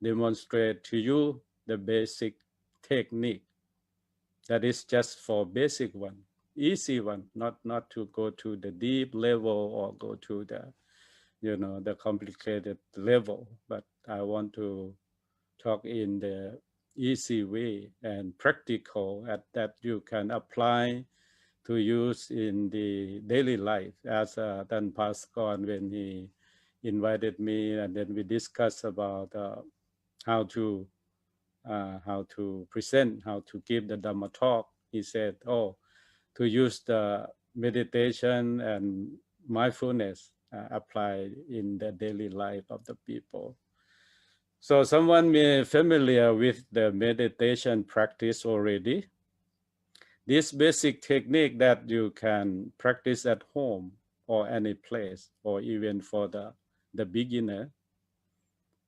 demonstrate to you the basic technique that is just for basic one, easy one, not to go to the deep level or go to the the complicated level, but I want to talk in the easy way and practical that you can apply to use in the daily life. As Dan Pascal, when he invited me, and then we discussed about how to present, how to give the Dhamma talk. He said, "Oh, to use the meditation and mindfulness applied in the daily life of the people." So someone may familiar with the meditation practice already. This basic technique that you can practice at home or any place, or even for the beginner.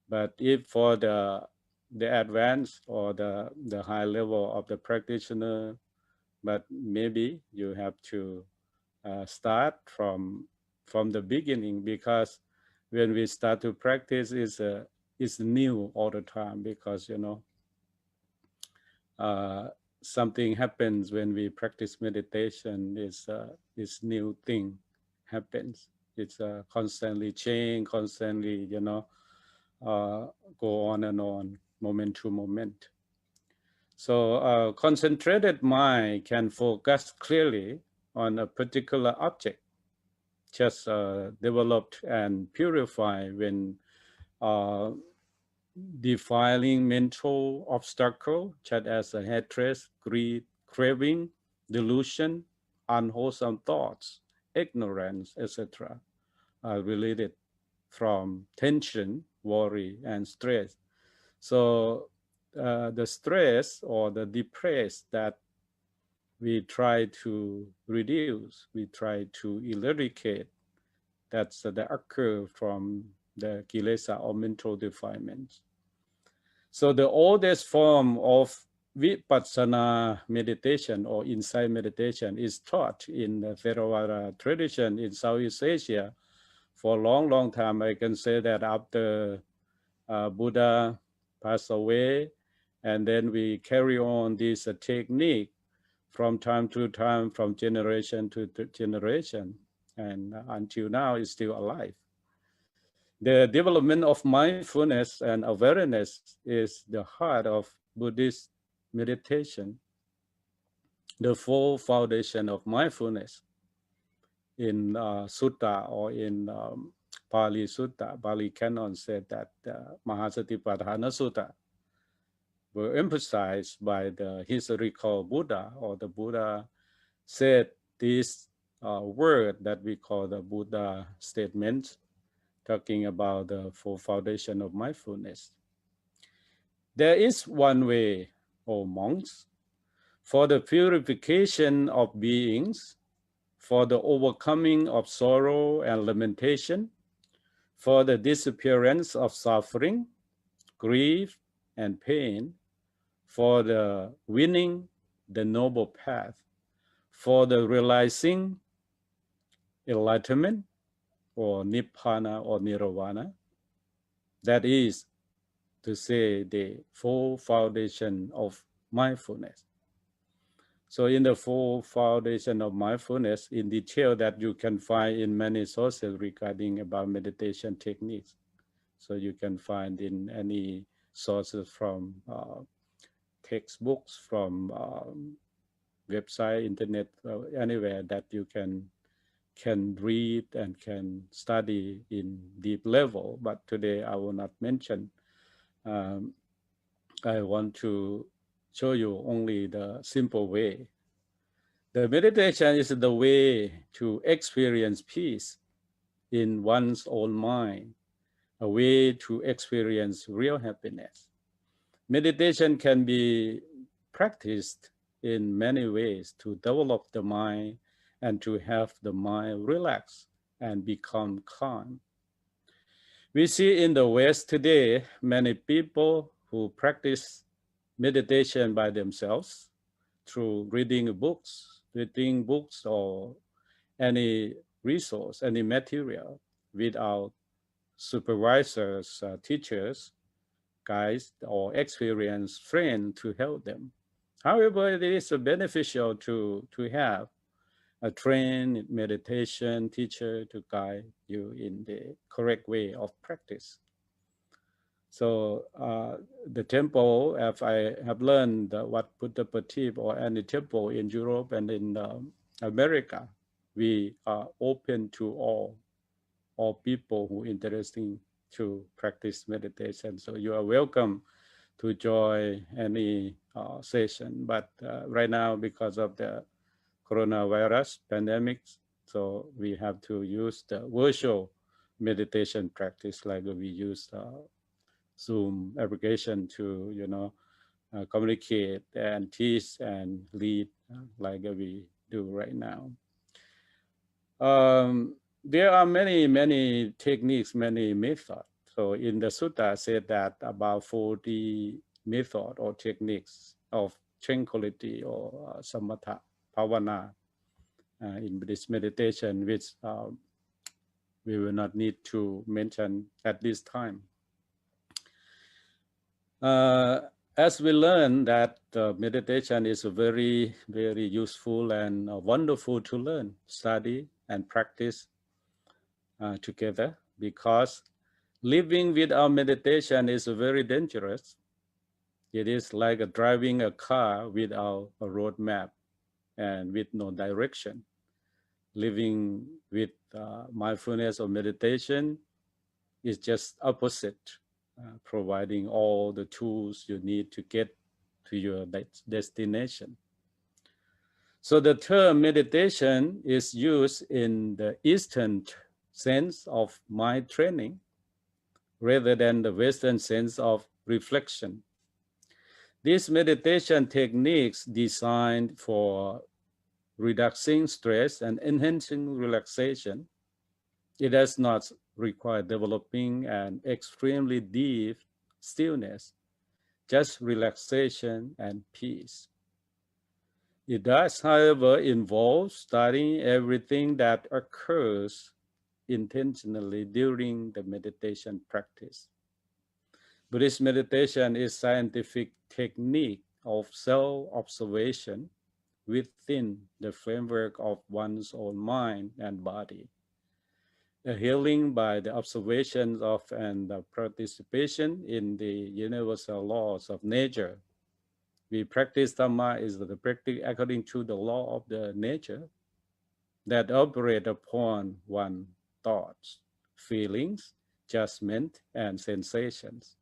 But if for the advanced or the high level of the practitioner, but maybe you have to start from the beginning, because when we start to practice is new all the time, because something happens when we practice meditation. Is new thing happens. It's constantly change, constantly go on and on, moment to moment. So concentrated mind can focus clearly on a particular object, just developed and purified when defiling mental obstacle, such as hatred, greed, craving, delusion, unwholesome thoughts, ignorance, etc., are related from tension, worry, and stress. So the stress or the depressed that we try to reduce, we try to eradicate, that's the occur from the kilesa or mental defilements. So the oldest form of vipassana meditation or insight meditation is taught in the Theravada tradition in Southeast Asia for a long, long time. I can say that after Buddha passed away, and then we carry on this technique from time to time, from generation to generation, and until now is still alive. The development of mindfulness and awareness is the heart of Buddhist meditation, the full foundation of mindfulness. In sutta or in Pali Sutta, Pali Canon said that Mahasatipatthana Sutta were emphasized by the historical Buddha, or the Buddha said this word that we call the Buddha statement, talking about the full foundation of mindfulness. There is one way, O monks, for the purification of beings, for the overcoming of sorrow and lamentation, for the disappearance of suffering, grief, and pain, for the winning the noble path, for the realizing enlightenment or nibbana or nirvana, that is to say the full foundation of mindfulness. So in the full foundation of mindfulness, in detail, that you can find in many sources regarding about meditation techniques. So you can find in any sources from textbooks, from website, internet, anywhere that you can read and can study in deep level. But today I will not mention. I want to show you only the simple way. The meditation is the way to experience peace in one's own mind, a way to experience real happiness. Meditation can be practiced in many ways to develop the mind and to have the mind relax and become calm. We see in the West today many people who practice meditation by themselves through reading books or any resource, any material, without supervisors, teachers, guides or experienced friend to help them. However, it is beneficial to have a trained meditation teacher to guide you in the correct way of practice. So the temple, if I have learned what Buddha Patif or any temple in Europe and in America, we are open to all people who are interested to practice meditation. So you are welcome to join any session. But right now, because of the coronavirus pandemic, so we have to use the virtual meditation practice, like we use Zoom application to, communicate and teach and lead like we do right now. There are many techniques, many methods. So in the sutta said that about 40 methods or techniques of tranquility or samatha, bhavana in Buddhist meditation, which we will not need to mention at this time. As we learn that meditation is very, very useful and wonderful to learn, study, and practice together, because living without meditation is very dangerous. It is like driving a car without a road map and with no direction. Living with mindfulness or meditation is just opposite, providing all the tools you need to get to your destination. So the term meditation is used in the Eastern sense of mind training rather than the Western sense of reflection. These meditation techniques designed for reducing stress and enhancing relaxation. It does not require developing an extremely deep stillness, just relaxation and peace. It does, however, involve studying everything that occurs intentionally during the meditation practice. Buddhist meditation is a scientific technique of self-observation within the framework of one's own mind and body. A healing by the observation of and the participation in the universal laws of nature. We practice Dhamma is the practice according to the law of the nature that operate upon one's thoughts, feelings, judgment, and sensations.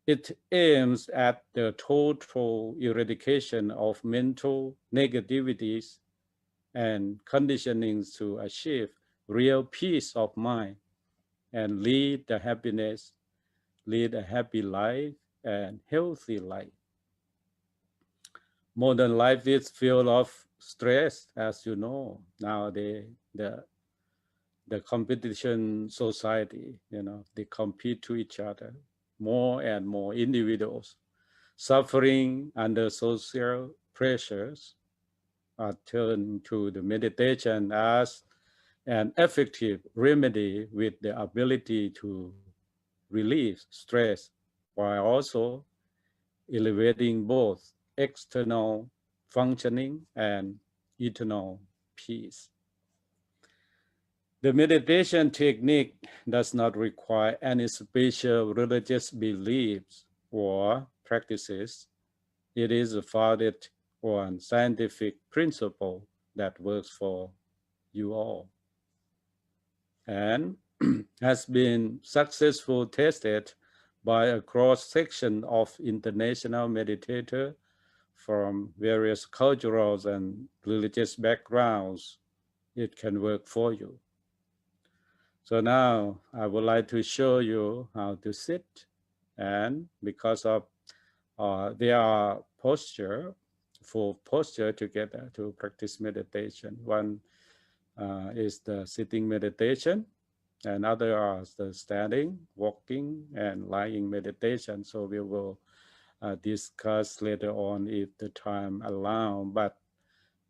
It aims at the total eradication of mental negativities and conditionings to achieve real peace of mind and lead a happy life and healthy life. Modern life is filled of stress, as you know. Nowadays, the competition society, they compete to each other. More and more individuals suffering under social pressures are turned to the meditation as an effective remedy with the ability to relieve stress while also elevating both external functioning and internal peace. The meditation technique does not require any special religious beliefs or practices. It is founded on scientific principle that works for you all and has been successfully tested by a cross-section of international meditators from various cultural and religious backgrounds. It can work for you. So now I would like to show you how to sit, and because of their posture, full posture together to practice meditation. One is the sitting meditation, and other are the standing, walking, and lying meditation. So we will discuss later on if the time allows. But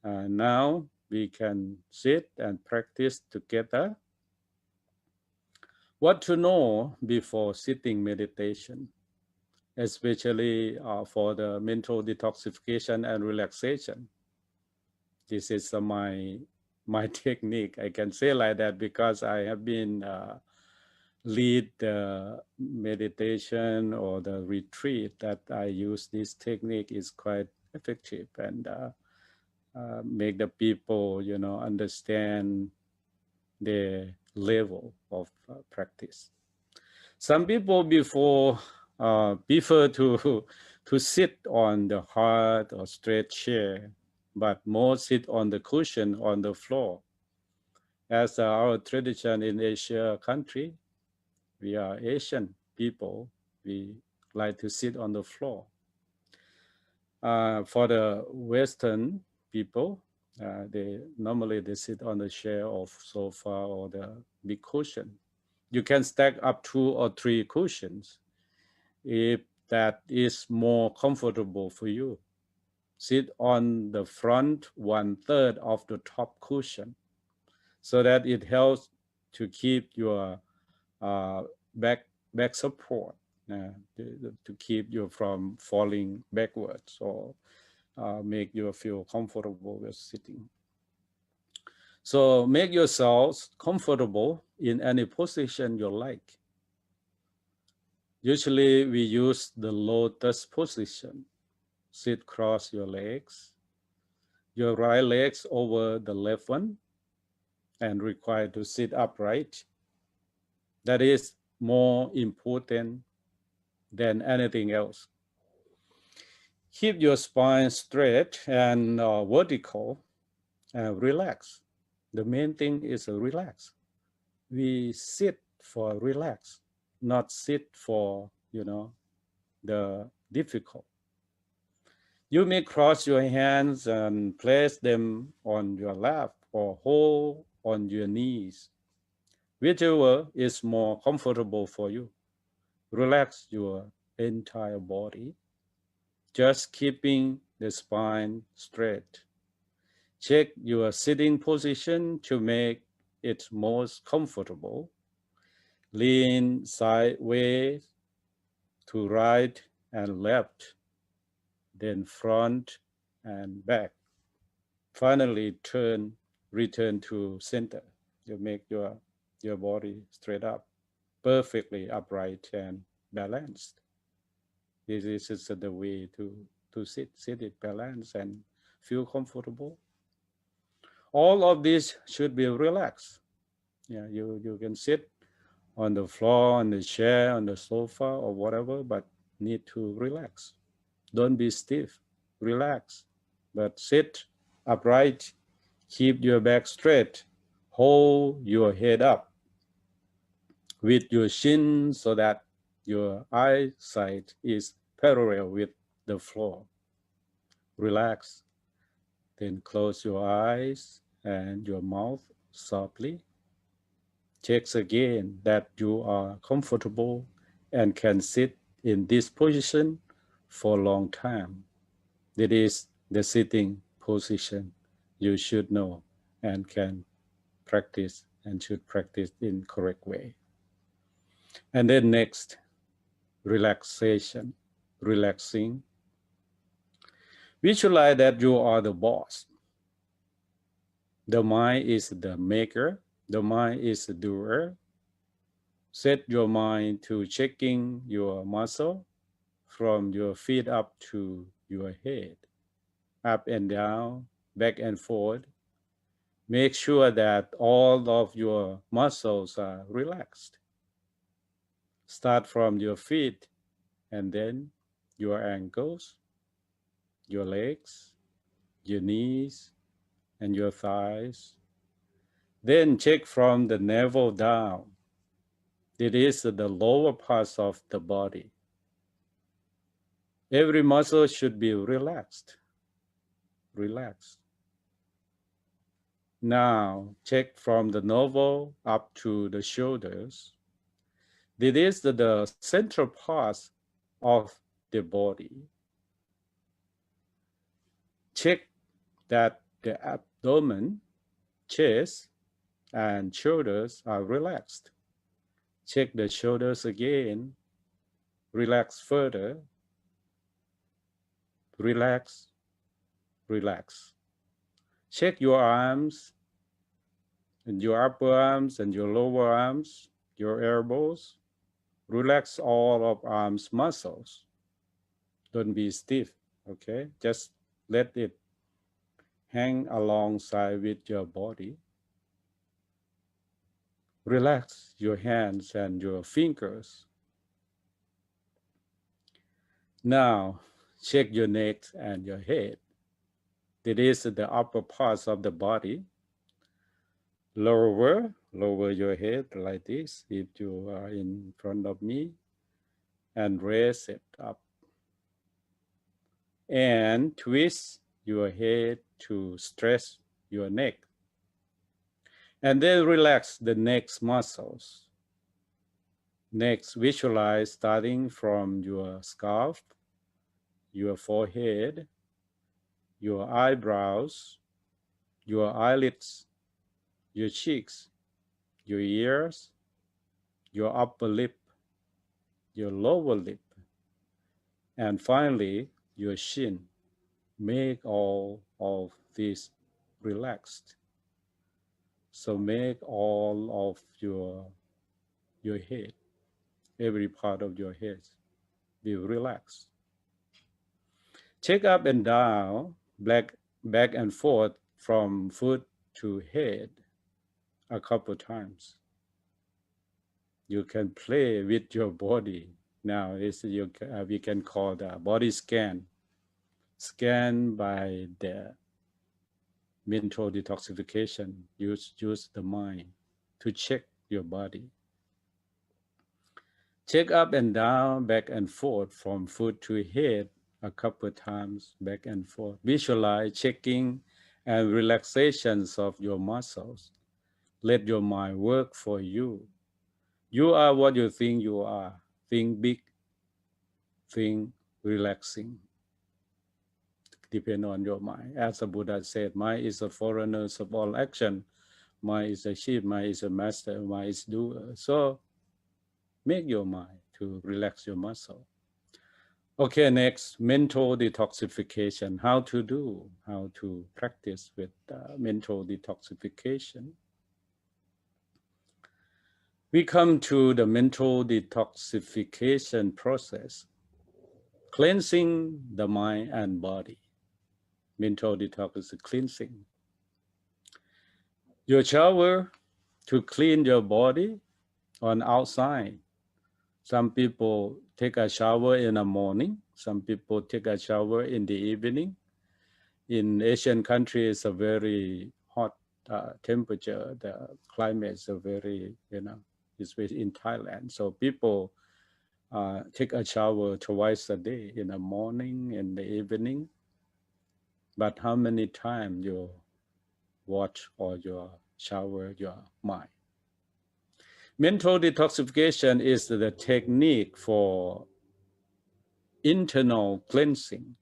now we can sit and practice together. What to know before sitting meditation? especially for the mental detoxification and relaxation. This is my technique. I can say like that because I have been lead the meditation or the retreat that I use. This technique is quite effective and make the people, understand the level of practice. Some people prefer to sit on the hard or straight chair, but more sit on the cushion on the floor. As our tradition in Asia country, we are Asian people. We like to sit on the floor. For the Western people, they normally sit on the chair or sofa or the big cushion. You can stack up 2 or 3 cushions if that is more comfortable for you. Sit on the front 1/3 of the top cushion so that it helps to keep your back support, to keep you from falling backwards or make you feel comfortable with sitting. So make yourselves comfortable in any position you like. Usually we use the lotus position. Sit cross your legs, your right legs over the left one, and required to sit upright. That is more important than anything else. Keep your spine straight and vertical and relax. The main thing is relax. We sit for relax, not sit for, the difficult. You may cross your hands and place them on your lap or hold on your knees, whichever is more comfortable for you. Relax your entire body, just keeping the spine straight. Check your sitting position to make it most comfortable. Lean sideways to right and left, then front and back. Finally, return to center. You make your body straight up, perfectly upright and balanced. This is the way to sit it balanced and feel comfortable. All of this should be relaxed. Yeah, you can sit on the floor, on the chair, on the sofa or whatever, but need to relax. Don't be stiff, relax, but sit upright, keep your back straight, hold your head up with your chin so that your eyesight is parallel with the floor. Relax, then close your eyes and your mouth softly. Check again that you are comfortable and can sit in this position for a long time. That is the sitting position you should know and can practice and should practice in correct way. And then next, relaxation, relaxing. Visualize that you are the boss. The mind is the maker. The mind is the doer. Set your mind to checking your muscle from your feet up to your head, up and down, back and forth. Make sure that all of your muscles are relaxed. Start from your feet and then your ankles, your legs, your knees, and your thighs. Then check from the navel down. It is the lower parts of the body. Every muscle should be relaxed. Relax. Now check from the navel up to the shoulders. It is the central parts of the body. Check that the abdomen, chest, and shoulders are relaxed. Check the shoulders again. relax further. Relax, relax. Check your arms and your upper arms and your lower arms, your elbows. Relax all of arms muscles. Don't be stiff, okay? Just let it hang alongside with your body. Relax your hands and your fingers. Now, check your neck and your head. That is the upper parts of the body. Lower your head like this if you are in front of me, and raise it up. And twist your head to stretch your neck. And then relax the neck muscles. Next, visualize starting from your scalp, your forehead, your eyebrows, your eyelids, your cheeks, your ears, your upper lip, your lower lip, and finally, your chin. Make all of this relaxed. So make all of your head, every part of your head, be relaxed. Check up and down, back and forth from foot to head a couple times. You can play with your body. Now we can call the body scan. Scan by the mental detoxification. Use the mind to check your body. Check up and down, back and forth from foot to head a couple times, back and forth. Visualize checking and relaxations of your muscles. Let your mind work for you. You are what you think you are. Think big, think relaxing. Depend on your mind. As the Buddha said, mind is a foreigner of all action. Mind is a chief, mind is a master, mind is doer. So make your mind to relax your muscle. Okay, next, mental detoxification. How to practice with mental detoxification. We come to the mental detoxification process, cleansing the mind and body. Mental detox is cleansing. You shower to clean your body on outside. Some people take a shower in the morning. Some people take a shower in the evening. In Asian countries, a very hot temperature. The climate is very, it's in Thailand. So people take a shower twice a day, in the morning and the evening. But how many times you wash or you shower your mind? Mental detoxification is the technique for internal cleansing.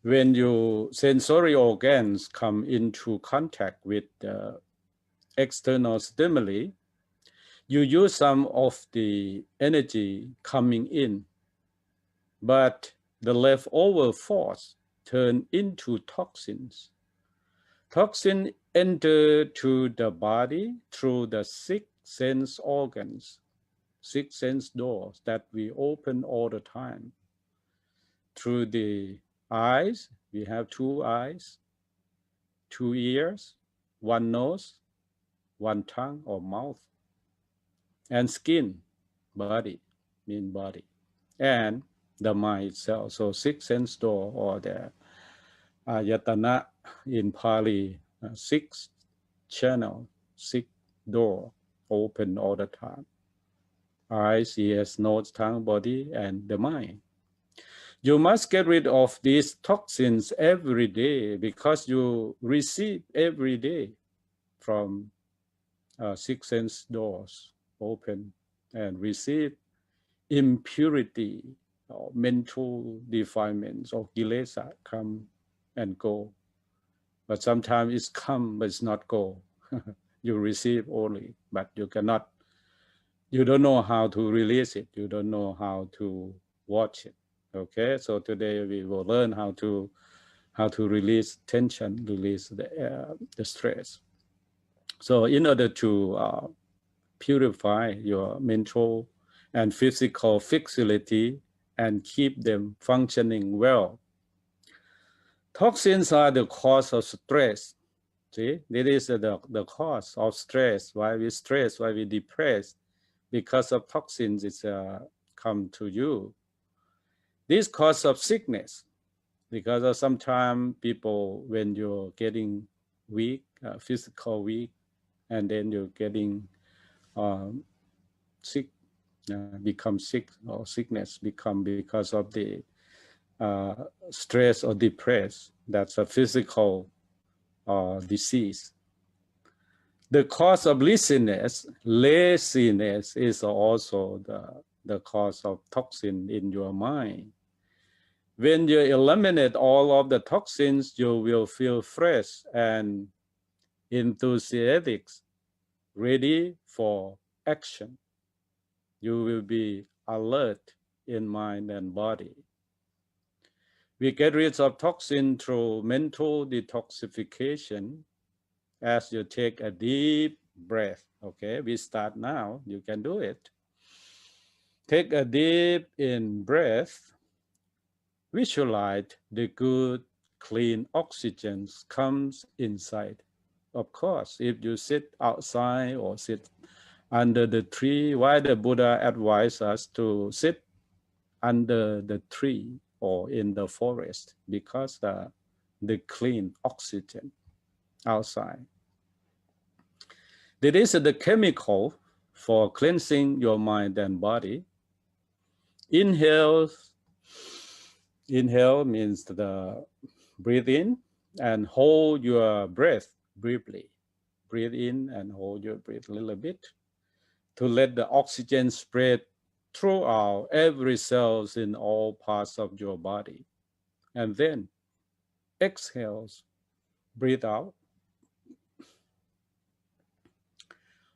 When your sensory organs come into contact with external stimuli, you use some of the energy coming in, but the leftover force turn into toxins. Toxins enter to the body through the six sense organs, six sense doors that we open all the time. Through the eyes, we have 2 eyes, 2 ears, 1 nose, 1 tongue or mouth, and skin, body, mean body, and the mind itself. So 6 sense door, or the ayatana in Pali, 6 channel, 6 door open all the time. Eyes, ears, nose, tongue, body, and the mind. You must get rid of these toxins every day, because you receive every day from 6 sense doors open and receive impurity or mental defilements or kilesa come and go. But sometimes it's come, but it's not go. You receive only, but you cannot you don't know how to release it. You don't know how to watch it. Okay, so today we will learn how to release tension, release the stress. So in order to purify your mental and physical facility and keep them functioning well, toxins are the cause of stress. See, this is the cause of stress. Why we stress, why we depressed, because of toxins it's come to you. This cause of sickness, because of sometimes people, when you're getting weak, physical weak, and then you're getting sick, become sick, or sickness become because of the stress or depressed. That's a physical disease. The cause of laziness is also the cause of toxin in your mind. When you eliminate all of the toxins, you will feel fresh and enthusiastic, ready for action. You will be alert in mind and body. We get rid of toxin through mental detoxification as you take a deep breath. Okay, we start now. You can do it. Take a deep in breath. Visualize the good, clean oxygen comes inside. Of course, if you sit outside or sit under the tree, why the Buddha advised us to sit under the tree or in the forest? Because the clean oxygen outside. This is the chemical for cleansing your mind and body. Inhale means the breathe in and hold your breath briefly. Breathe in and hold your breath a little bit to let the oxygen spread throughout every cells in all parts of your body. And then exhale, breathe out.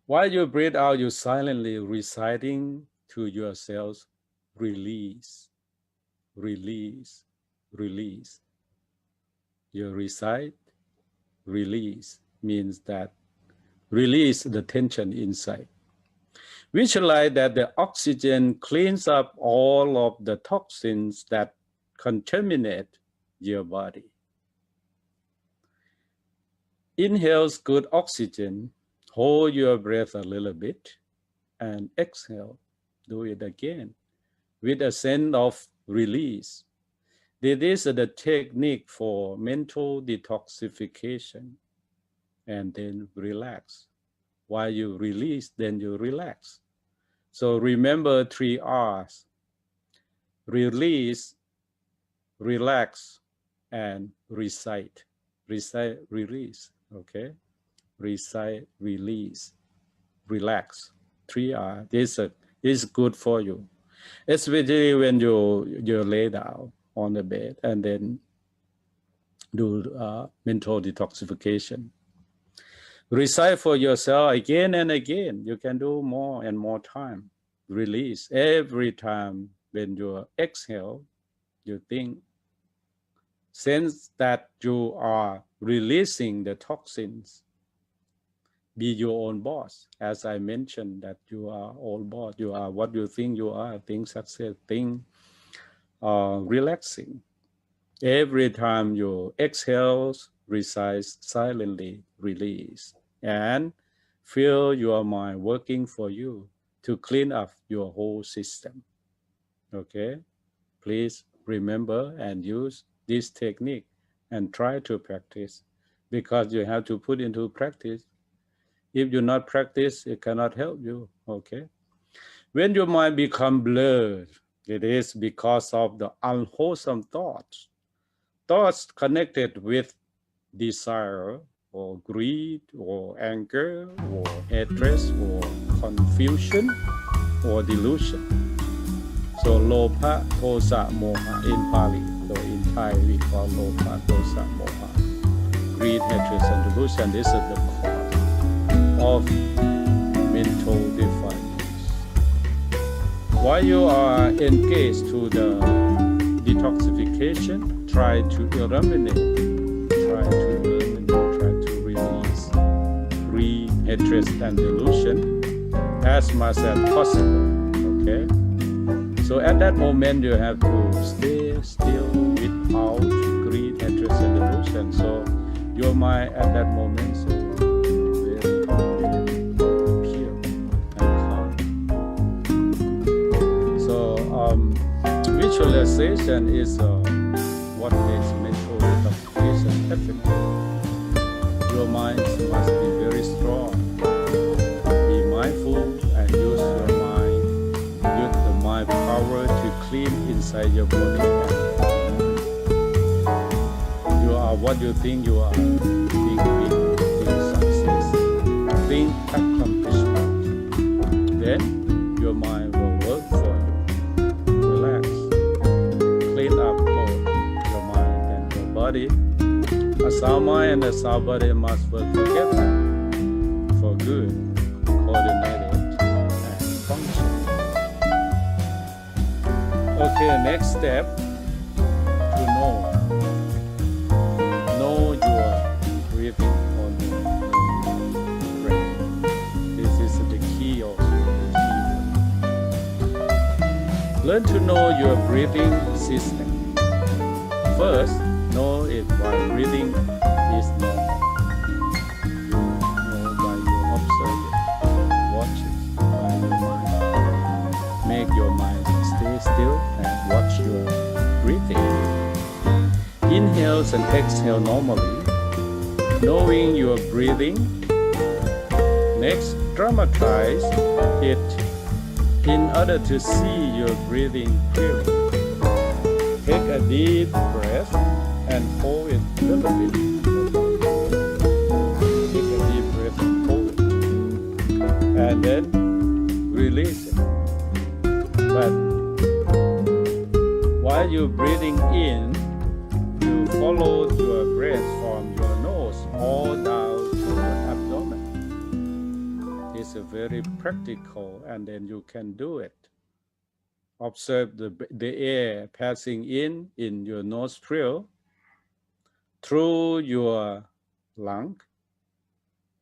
While you breathe out, you silently reciting to yourselves, release, release, release. You recite, release means that release the tension inside. Visualize that the oxygen cleans up all of the toxins that contaminate your body. Inhale good oxygen, hold your breath a little bit, and exhale. Do it again with a sense of release. This is the technique for mental detoxification. And then relax. While you release, then you relax. So remember 3 R's: release, relax, and recite. Recite, release, okay? Recite, release, relax. 3 R's. This is good for you, especially when you lay down on the bed and then do mental detoxification. Recite for yourself again and again. You can do more and more time. Release every time when you exhale, you think, sense that you are releasing the toxins. Be your own boss. As I mentioned, that you are own boss. You are what you think you are. Think success, think relaxing. Every time you exhale, recite silently, release, and feel your mind working for you to clean up your whole system. Okay? Please remember and use this technique and try to practice, because you have to put into practice. If you not practice, it cannot help you. Okay? When your mind become blurred, it is because of the unwholesome thoughts. Thoughts connected with desire or greed or anger or hatred or confusion or delusion. So lopha, tosa, moha in Pali. So in Thai we call lopha, tosa, moha. Greed, hatred, and delusion. This is the cause of mental defilements. While you are engaged to the detoxification, try to eliminate, try to release greed, hatred, and delusion as much as possible. Okay. So at that moment, you have to stay still without greed, hatred, and delusion. So your mind at that moment is very pure and calm. So visualization is what makes mental detoxification effective. Your mind must be very strong. Be mindful and use your mind. Use the mind power to clean inside your body and mind. You are what you think you are. Think big, think success, think accomplishment. Then your mind will work for you. Relax. Clean up both your mind and your body. A sound mind and a sound body must work together for good, coordinated, and functional. Okay, next step to know your breathing or know your breath. This is the key also. Learn to know your breathing system. First, know it while breathing is normal. You know while you observe it, watch it by your mind. Make your mind stay still and watch your breathing. Inhale and exhale normally, knowing your breathing. Next, dramatize it in order to see your breathing clearly. Take a deep breath and hold it a little bit. Take a deep breath and hold it. And then release it. But while you're breathing in, you follow your breath from your nose all down to your abdomen. It's a very practical, and then you can do it. Observe the air passing in your nostril through your lung,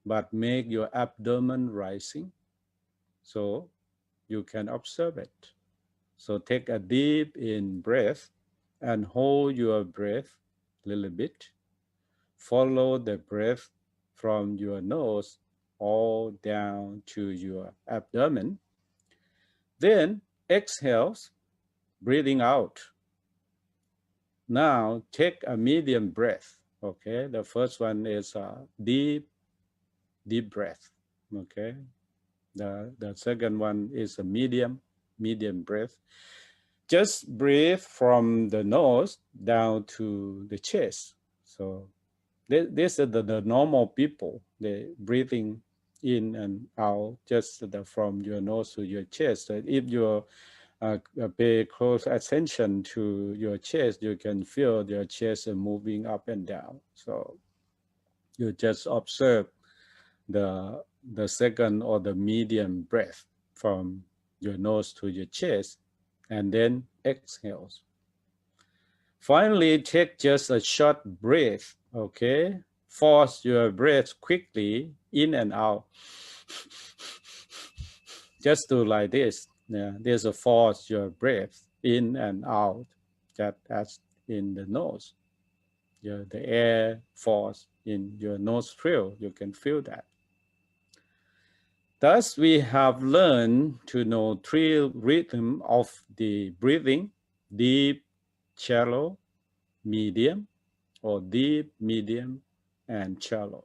but make your abdomen rising so you can observe it. So take a deep in breath and hold your breath a little bit. Follow the breath from your nose all down to your abdomen. Then exhale, breathing out. Now take a medium breath. Okay, the first one is a deep breath. Okay, the second one is a medium breath. Just breathe from the nose down to the chest. So this is the normal people. They breathing in and out just from your nose to your chest. So if you pay close attention to your chest, you can feel your chest moving up and down. So you just observe the second or the medium breath from your nose to your chest, and then exhales. Finally, take just a short breath, okay? Force your breath quickly in and out. Just do like this. Yeah, there's a force your breath in and out, just as in the nose. The air force in your nostril, you can feel that. Thus, we have learned to know three rhythms of the breathing: deep, shallow, medium, or deep, medium, and shallow.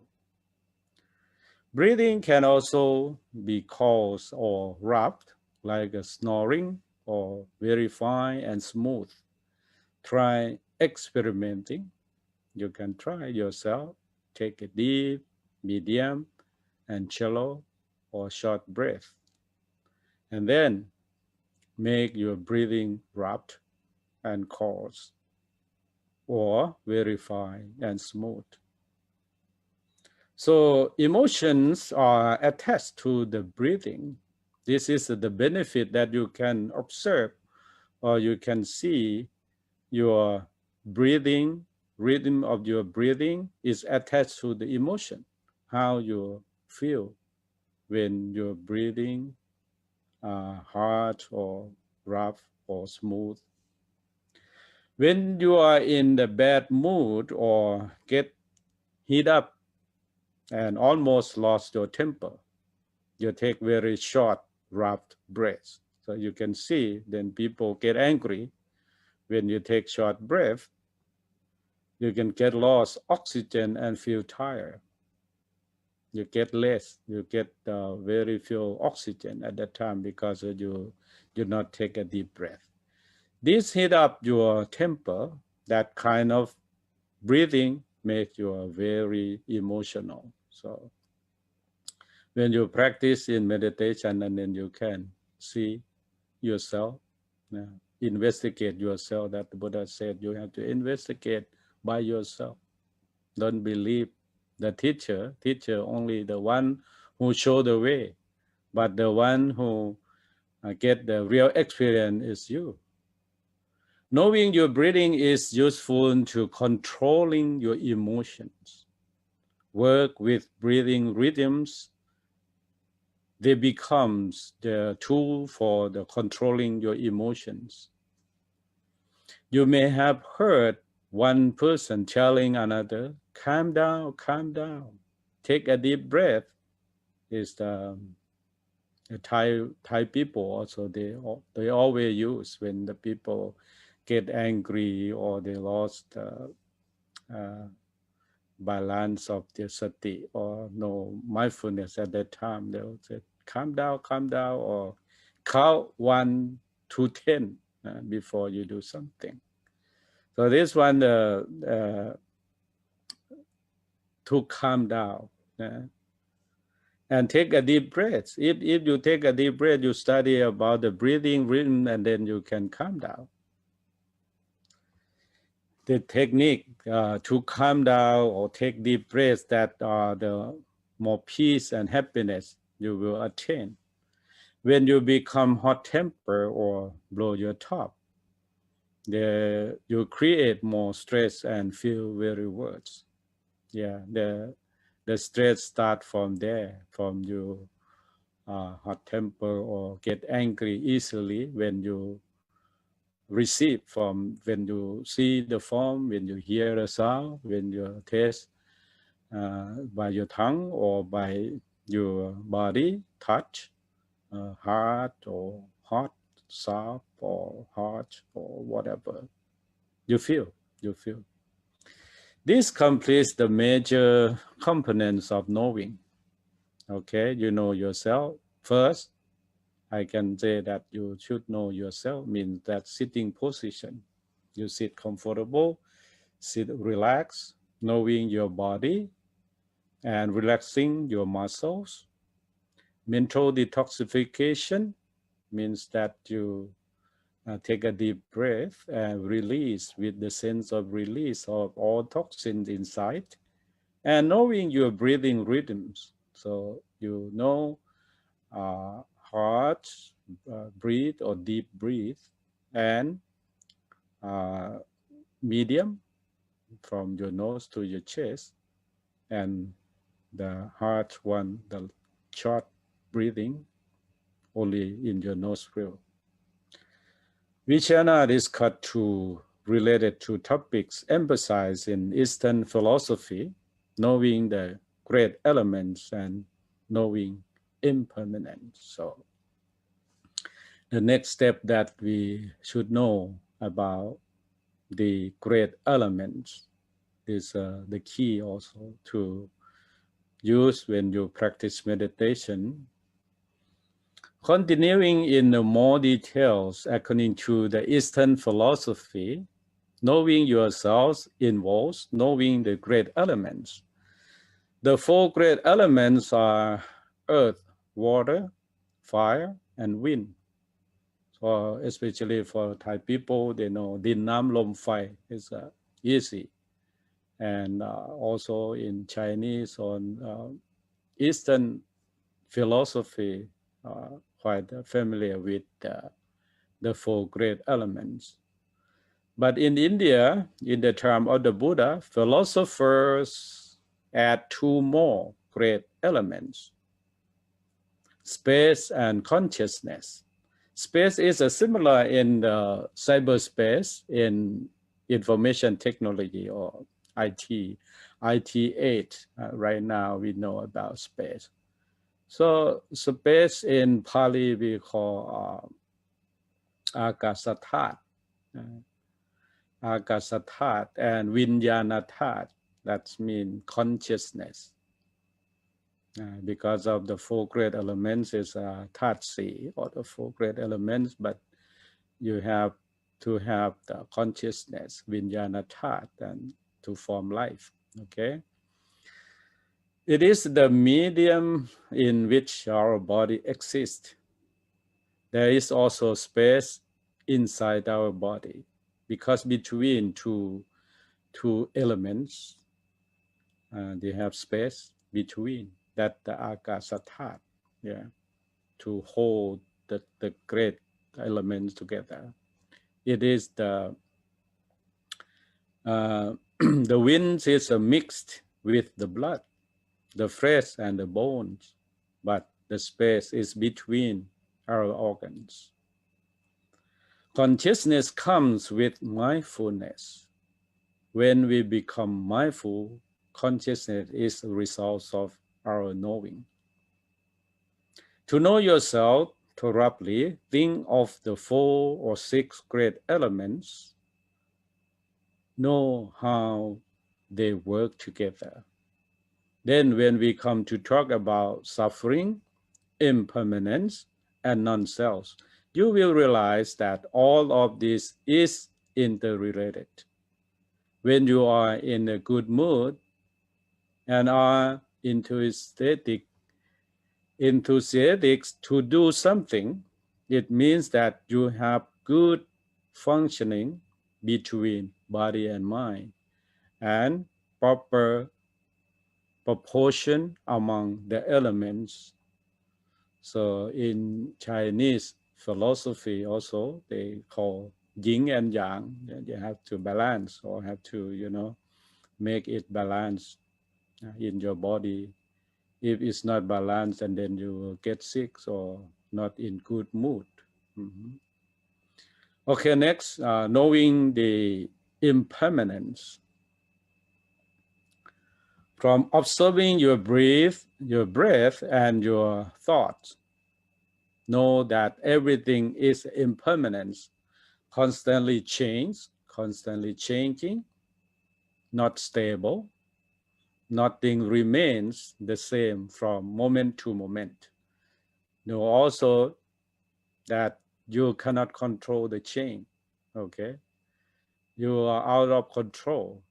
Breathing can also be caused or rapid, like a snoring, or very fine and smooth. Try experimenting. You can try yourself. Take a deep, medium, and shallow or short breath. And then make your breathing rapid and coarse, or very fine and smooth. So emotions are attached to the breathing. This is the benefit that you can observe, or you can see your breathing, rhythm of your breathing is attached to the emotion, how you feel when you're breathing hard or rough or smooth. When you are in the bad mood or get heat up and almost lost your temper, you take very short, rough breaths. So you can see then people get angry when you take short breath. You can get lost oxygen and feel tired. You get less, you get very few oxygen at that time because you do not take a deep breath. This heat up your temper, that kind of breathing makes you very emotional. So when you practice in meditation, and then you can see yourself, investigate yourself, that the Buddha said you have to investigate by yourself. Don't believe the teacher only the one who show the way, but the one who get the real experience is you. Knowing your breathing is useful to controlling your emotions. Work with breathing rhythms. They become the tool for the controlling your emotions. You may have heard one person telling another, calm down, take a deep breath. Is the Thai people also, they always use when the people get angry or they lost balance of their sati or no mindfulness at that time. They will say, calm down, or count 1 to 10 before you do something. So this one to calm down. And take a deep breath. If you take a deep breath, you study about the breathing rhythm, and then you can calm down. The technique to calm down or take deep breaths, that are the more peace and happiness you will attain. When you become hot temper or blow your top, you create more stress and feel very worse. Yeah, the stress start from there, from you hot temper or get angry easily when you receive from, when you see the form, when you hear the sound, when you taste by your tongue or by your body, touch, hard or hot, soft or hot or whatever you feel. This completes the major components of knowing. Okay, you know yourself first. I can say that you should know yourself means that sitting position. You sit comfortable, sit relaxed, knowing your body and relaxing your muscles. Mental detoxification means that you take a deep breath and release with the sense of release of all toxins inside, and knowing your breathing rhythms. So you know hard breathe or deep breathe, and medium from your nose to your chest, and the hard one, the short breathing only in your nostril. Vichana is cut to related to topics emphasized in Eastern philosophy, knowing the great elements and knowing impermanence. So the next step that we should know about the great elements is the key also to use when you practice meditation. Continuing in more details, according to the Eastern philosophy, knowing yourself involves knowing the great elements. The 4 great elements are earth, water, fire, and wind. So especially for Thai people, they know Din Nam Lom Phai is easy. And also in Chinese or Eastern philosophy, quite familiar with the four great elements. But in India, in the term of the Buddha, philosophers add two more great elements: space and consciousness. Space is similar in the cyberspace, in information technology or IT. IT8, right now we know about space. So space in Pali we call Akasathat, Akasathat, and Vinyanathat, that means consciousness. Because of the four great elements is Tatsi, or the four great elements, but you have to have the consciousness, Vinyanathat, and to form life, okay? It is the medium in which our body exists. There is also space inside our body, because between two elements, they have space between, that the Akasathat, yeah, to hold the great elements together. It is the the wind is mixed with the blood, the flesh and the bones, but the space is between our organs. Consciousness comes with mindfulness. When we become mindful, consciousness is a result of our knowing. To know yourself thoroughly, think of the 4 or 6 great elements. Know how they work together. Then when we come to talk about suffering, impermanence, and non-self, you will realize that all of this is interrelated. When you are in a good mood and are enthusiastic to do something, it means that you have good functioning between body and mind and proper proportion among the elements. So in Chinese philosophy also, they call yin and yang. You have to balance, or have to, make it balanced in your body. If it's not balanced, and then you will get sick or not in good mood. Okay, next, knowing the impermanence. From observing your breath and your thoughts, know that everything is impermanence, constantly changing, not stable. Nothing remains the same from moment to moment. Know also that you cannot control the change, okay? You are out of control.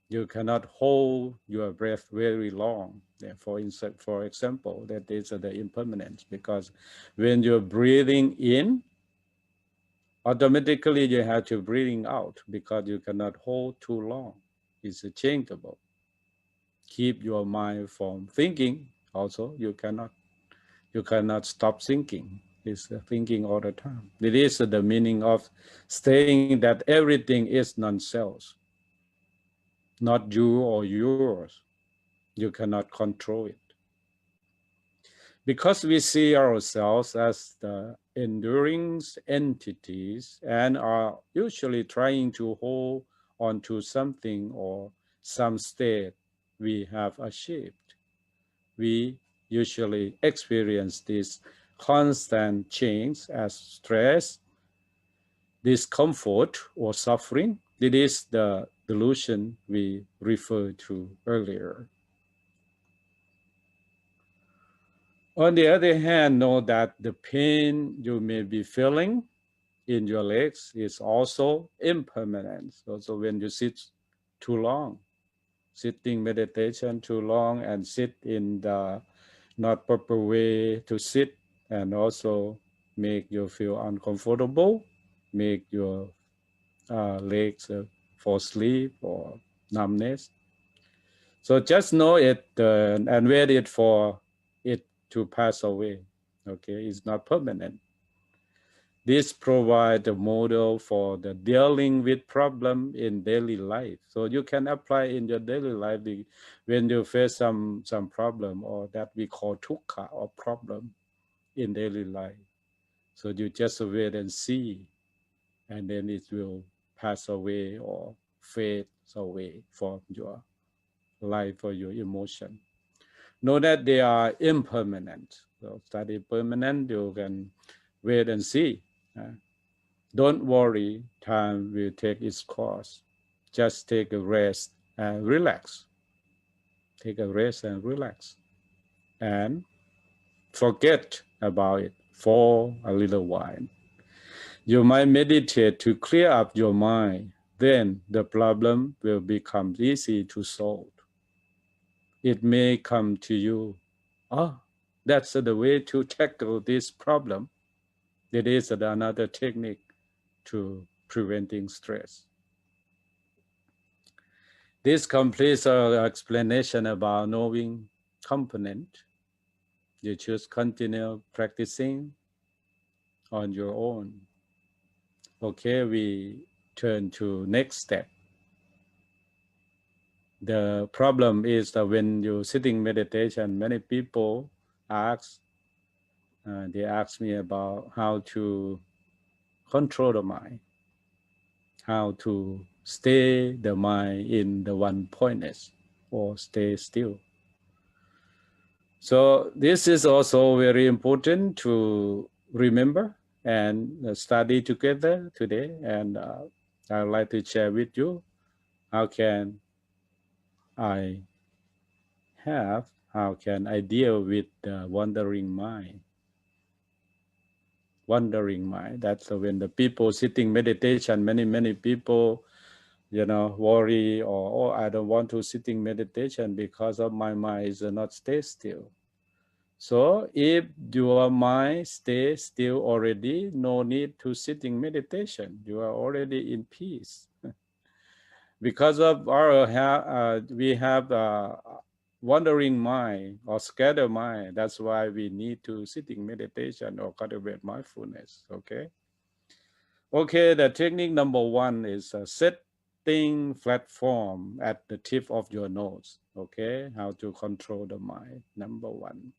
You cannot hold your breath very long. For example, that is the impermanence, because when you're breathing in, automatically you have to breathing out, because you cannot hold too long. It's changeable. Keep your mind from thinking. Also, you cannot stop thinking. It's thinking all the time. It is the meaning of saying that everything is non-self, not you or yours. You cannot control it. Because we see ourselves as the enduring entities and are usually trying to hold on to something or some state we have achieved, we usually experience this constant change as stress, discomfort, or suffering. It is the delusion we referred to earlier. On the other hand, know that the pain you may be feeling in your legs is also impermanent. So when you sit too long, sitting meditation too long and sit in the not proper way to sit, and also make you feel uncomfortable, make your legs fall asleep or numbness. So just know it and wait it for it to pass away, Okay, it's not permanent. This provides a model for the dealing with problem in daily life. So you can apply in your daily life when you face some problem or that we call dukkha or problem in daily life. So you just wait and see, and then it will pass away or fade away from your life or your emotion. Know that they are impermanent. So study permanent, you can wait and see. Don't worry, time will take its course. Just take a rest and relax. Take a rest and relax. And forget about it for a little while. You might meditate to clear up your mind. Then the problem will become easy to solve. It may come to you, oh, that's the way to tackle this problem. It is another technique to preventing stress. This completes our explanation about knowing component. You should continue practicing on your own. Okay, we turn to next step. The problem is that when you're sitting meditation, many people ask, they ask me about how to control the mind, how to stay the mind in the one pointness or stay still. So this is also very important to remember and study together today. And I'd like to share with you how can I deal with the wandering mind. Wandering mind. That's when the people sitting meditation, many people, worry or, oh, I don't want to sitting meditation because of my mind is not stay still. So if your mind stays still already, no need to sitting meditation. You are already in peace. Because of we have wandering mind or scattered mind. That's why we need to sitting meditation or cultivate mindfulness. Okay. Okay. The technique number one is setting flat form at the tip of your nose. Okay. How to control the mind. Number one.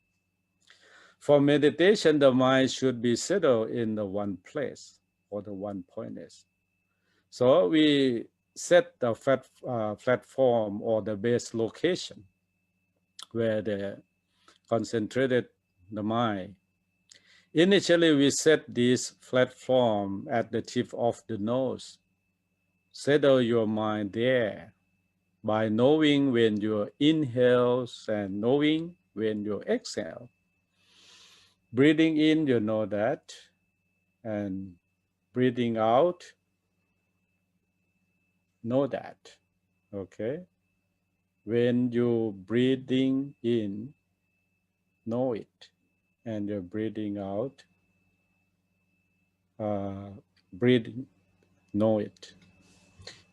For meditation, the mind should be settled in the one place or the one pointness. So we set the platform or the base location where the concentrated the mind. Initially, we set this platform at the tip of the nose. Settle your mind there by knowing when you inhale and knowing when you exhale. Breathing in, you know that, and breathing out, know that. Okay. When you breathing in, know it, and you're breathing out, breathing, know it.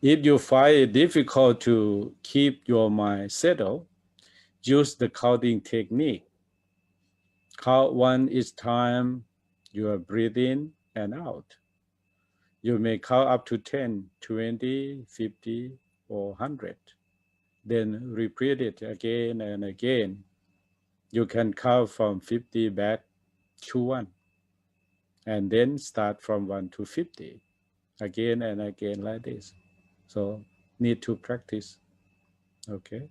If you find it difficult to keep your mind settled, use the counting technique. Count one each time you are breathing and out. You may count up to 10, 20, 50, or 100. Then repeat it again and again. You can count from 50 back to 1. And then start from 1 to 50. Again and again like this. So need to practice. Okay.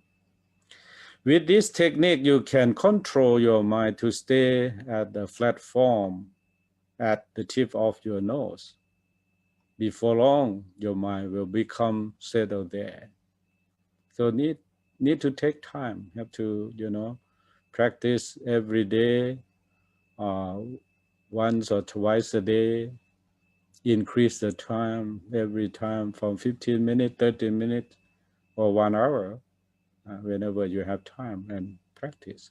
With this technique, you can control your mind to stay at the flat form at the tip of your nose. Before long, your mind will become settled there. So need to take time. Have to, practice every day, once or twice a day. Increase the time every time from 15 minutes, 30 minutes, or 1 hour, whenever you have time and practice.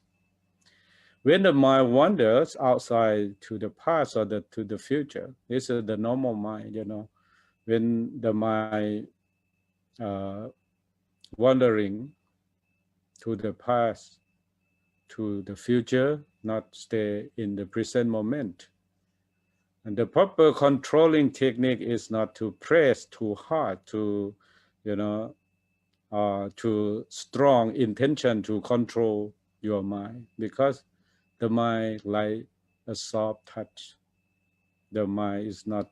When the mind wanders outside to the past or to the future, this is the normal mind, When the mind wandering to the past, to the future, not stay in the present moment. And the proper controlling technique is not to press too hard, to, to strong intention to control your mind, because the mind like a soft touch. The mind is not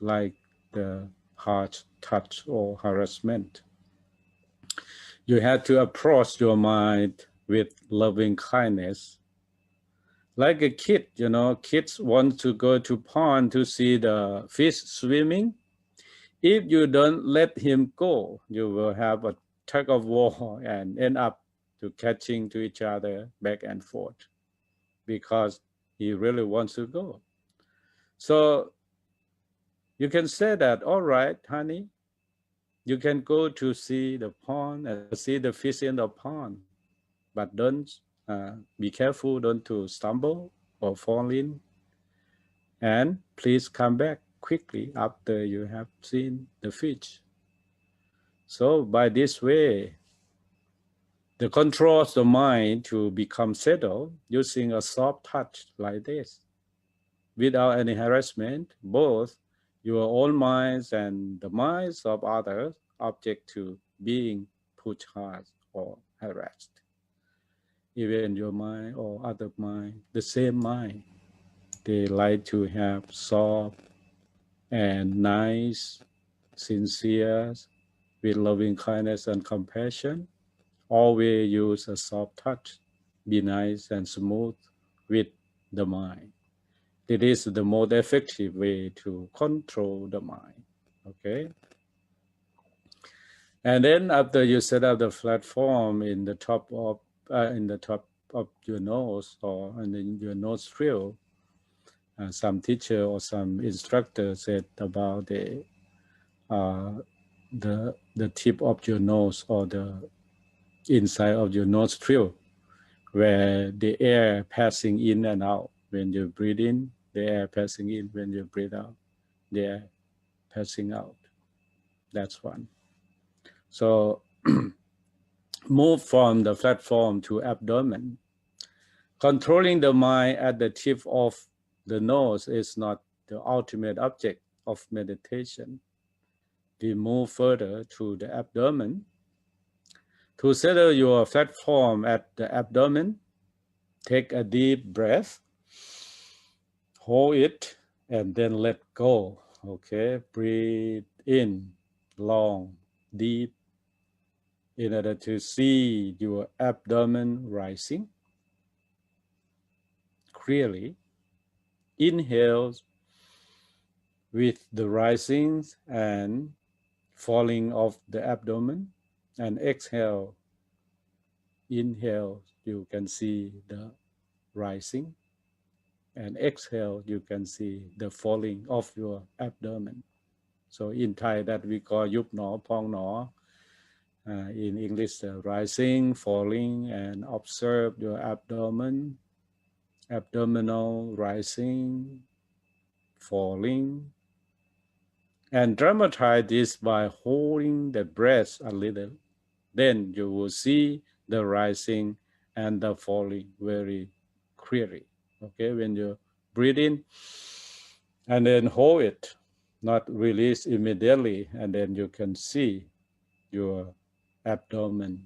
like the hard touch or harassment. You have to approach your mind with loving kindness. Like a kid, kids want to go to pond to see the fish swimming. If you don't let him go, you will have a tug of war and end up to catching to each other back and forth because he really wants to go. So you can say that, all right, honey, you can go to see the pond and see the fish in the pond, but don't be careful, don't to stumble or fall in. And please come back quickly after you have seen the fish. So by this way, the control of the mind to become settled using a soft touch like this, without any harassment, both your own minds and the minds of others object to being pushed hard or harassed. Even your mind or other mind, the same mind, they like to have soft and nice, sincere, with loving kindness and compassion. Always use a soft touch, be nice and smooth with the mind. It is the most effective way to control the mind, okay? And then after you set up the platform in the top of your nose or in your nostril, some teacher or some instructor said about the tip of your nose or the inside of your nostril, where the air passing in and out. When you breathe in, the air passing in. When you breathe out, the air passing out. That's one. So move from the platform to abdomen. Controlling the mind at the tip of the nose is not the ultimate object of meditation. We move further to the abdomen. To settle your platform at the abdomen, take a deep breath, hold it, and then let go, okay? Breathe in long, deep, in order to see your abdomen rising clearly. Inhale with the rising and falling of the abdomen, and exhale. Inhale, you can see the rising, and exhale, you can see the falling of your abdomen. So in Thai, that we call yup no, pong no. In English, rising, falling, and observe your abdomen, abdominal rising, falling, and dramatize this by holding the breath a little. Then you will see the rising and the falling very clearly. Okay, when you breathe in and then hold it, not release immediately, and then you can see your abdomen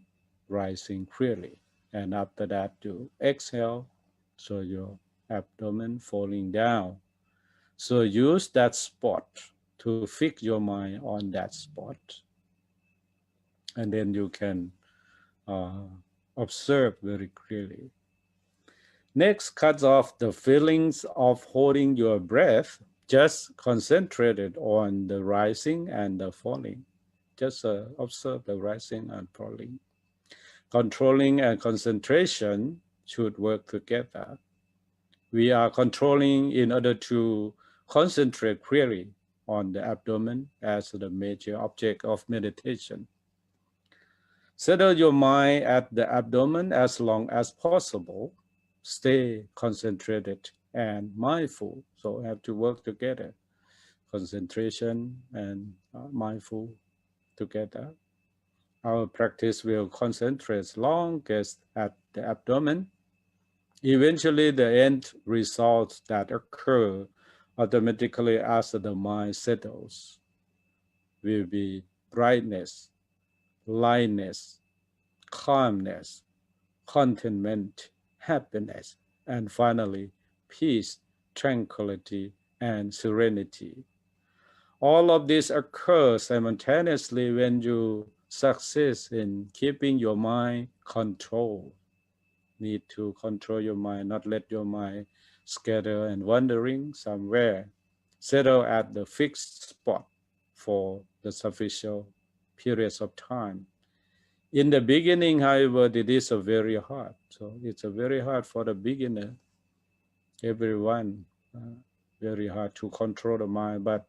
rising clearly. And after that, you exhale, so your abdomen falling down. So use that spot to fix your mind on that spot. And then you can observe very clearly. Next, cut off the feelings of holding your breath. Just concentrated on the rising and the falling. Just observe the rising and falling. Controlling and concentration should work together. We are controlling in order to concentrate clearly on the abdomen as the major object of meditation. Settle your mind at the abdomen as long as possible. Stay concentrated and mindful. So have to work together. Concentration and mindful together. Our practice will concentrate longest at the abdomen, Eventually, the end results that occur automatically as the mind settles will be brightness, lightness, calmness, contentment, happiness, and finally, peace, tranquility, and serenity. All of this occurs simultaneously when you succeed in keeping your mind controlled. Need to control your mind, not let your mind scatter and wandering somewhere. Settle at the fixed spot for the sufficient periods of time. In the beginning, however, it is very hard. So it's very hard for the beginner, everyone, very hard to control the mind. But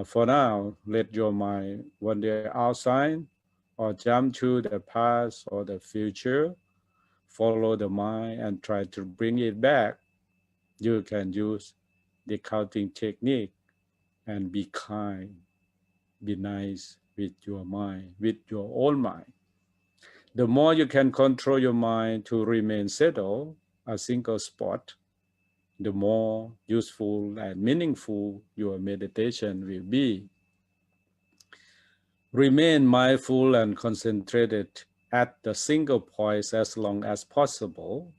for now, let your mind wander outside or jump to the past or the future. Follow the mind and try to bring it back. You can use the counting technique and be kind, be nice with your mind, with your own mind. The more you can control your mind to remain settled, a single spot, the more useful and meaningful your meditation will be. Remain mindful and concentrated at the single point as long as possible.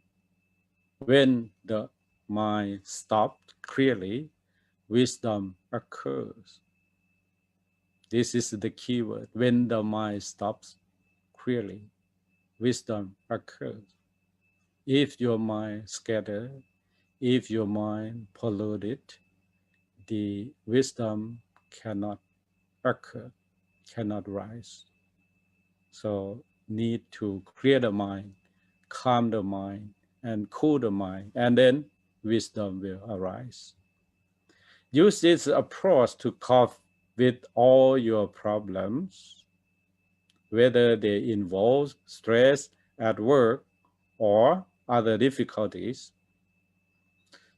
When the mind stops clearly, wisdom occurs. This is the key word. When the mind stops clearly, wisdom occurs. If your mind scattered, if your mind polluted, the wisdom cannot occur, cannot rise. So need to clear the mind, calm the mind, and cool the mind, and then wisdom will arise. Use this approach to cope with all your problems, whether they involve stress at work or other difficulties.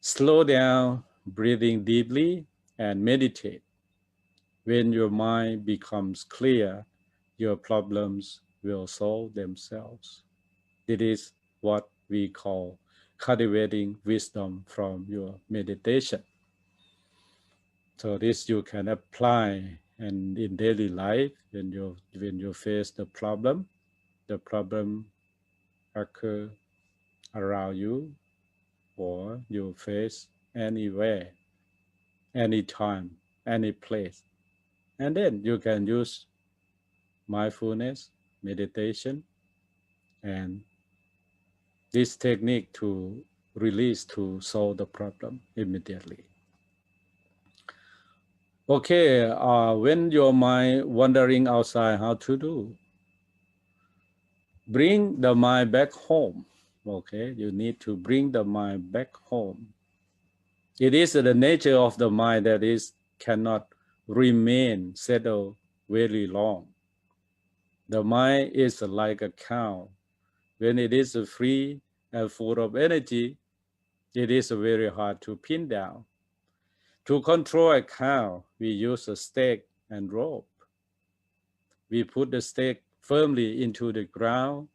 Slow down, breathing deeply, and meditate. When your mind becomes clear, your problems will solve themselves. It is what we call cultivating wisdom from your meditation. So this you can apply and in daily life when you face the problem occur around you or you face anywhere, anytime, any place. And then you can use mindfulness, meditation, and this technique to release to solve the problem immediately. Okay, when your mind wandering outside, how to do? Bring the mind back home. Okay, you need to bring the mind back home. It is the nature of the mind that is cannot remain settled very long. The mind is like a cow. When it is free and full of energy, it is very hard to pin down. To control a cow, we use a stake and rope. We put the stake firmly into the ground,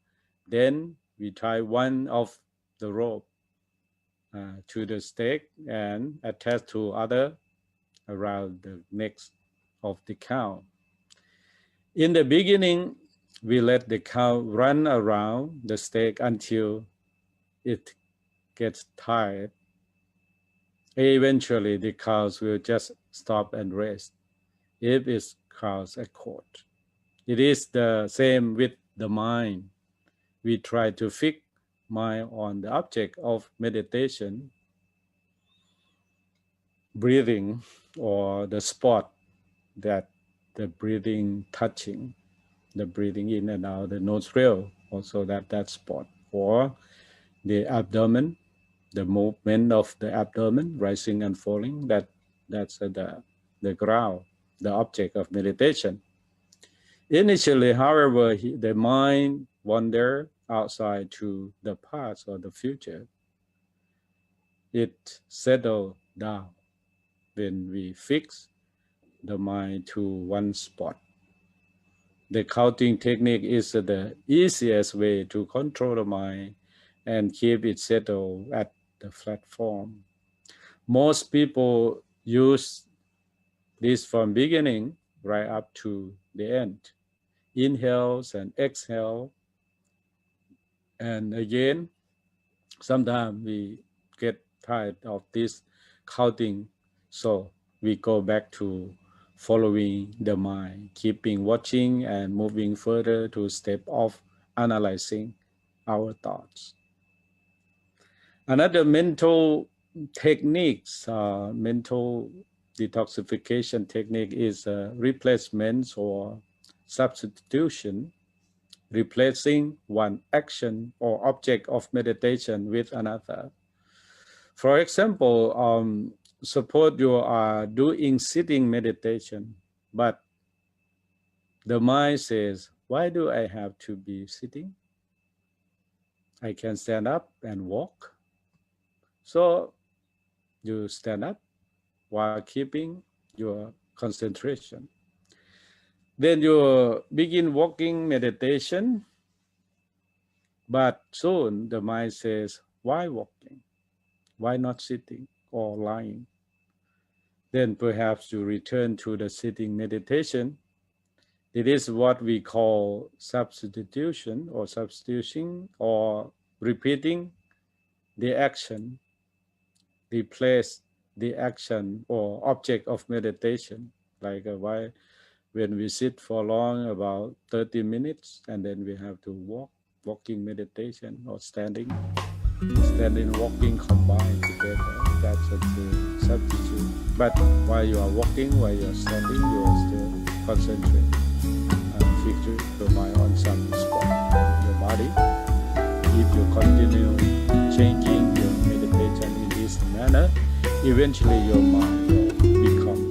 then we tie one of the rope to the stake and attach to other around the neck of the cow. In the beginning, we let the cow run around the stake until it gets tired. Eventually, the cows will just stop and rest if it's cow's accord. It is the same with the mind. We try to fix mind on the object of meditation, breathing, or the spot that the breathing touching, the breathing in and out, the nostril, also that spot, or the abdomen, the movement of the abdomen, rising and falling, that's the ground, the object of meditation. Initially, however, the mind wander outside to the past or the future. It settle down when we fix the mind to one spot. The counting technique is the easiest way to control the mind and keep it settled at the platform. Most people use this from beginning right up to the end. Inhales and exhale. And again, sometimes we get tired of this counting, so we go back to following the mind, keeping watching and moving further to step of analyzing our thoughts. Another mental techniques, mental detoxification technique is replacement or substitution, replacing one action or object of meditation with another. For example, suppose you are doing sitting meditation, but the mind says, why do I have to be sitting? I can stand up and walk. So you stand up while keeping your concentration. Then you begin walking meditation, but soon the mind says, why walking? Why not sitting or lying? Then perhaps you return to the sitting meditation. It is what we call substitution or repeating the action, replace the action or object of meditation. Like when we sit for long, about 30 minutes, and then we have to walking meditation or standing, walking combined together. That's a substitute. But while you are walking, while you are standing, you are still concentrate and fix your mind on some spot in your body. If you continue changing your meditation in this manner, eventually your mind will become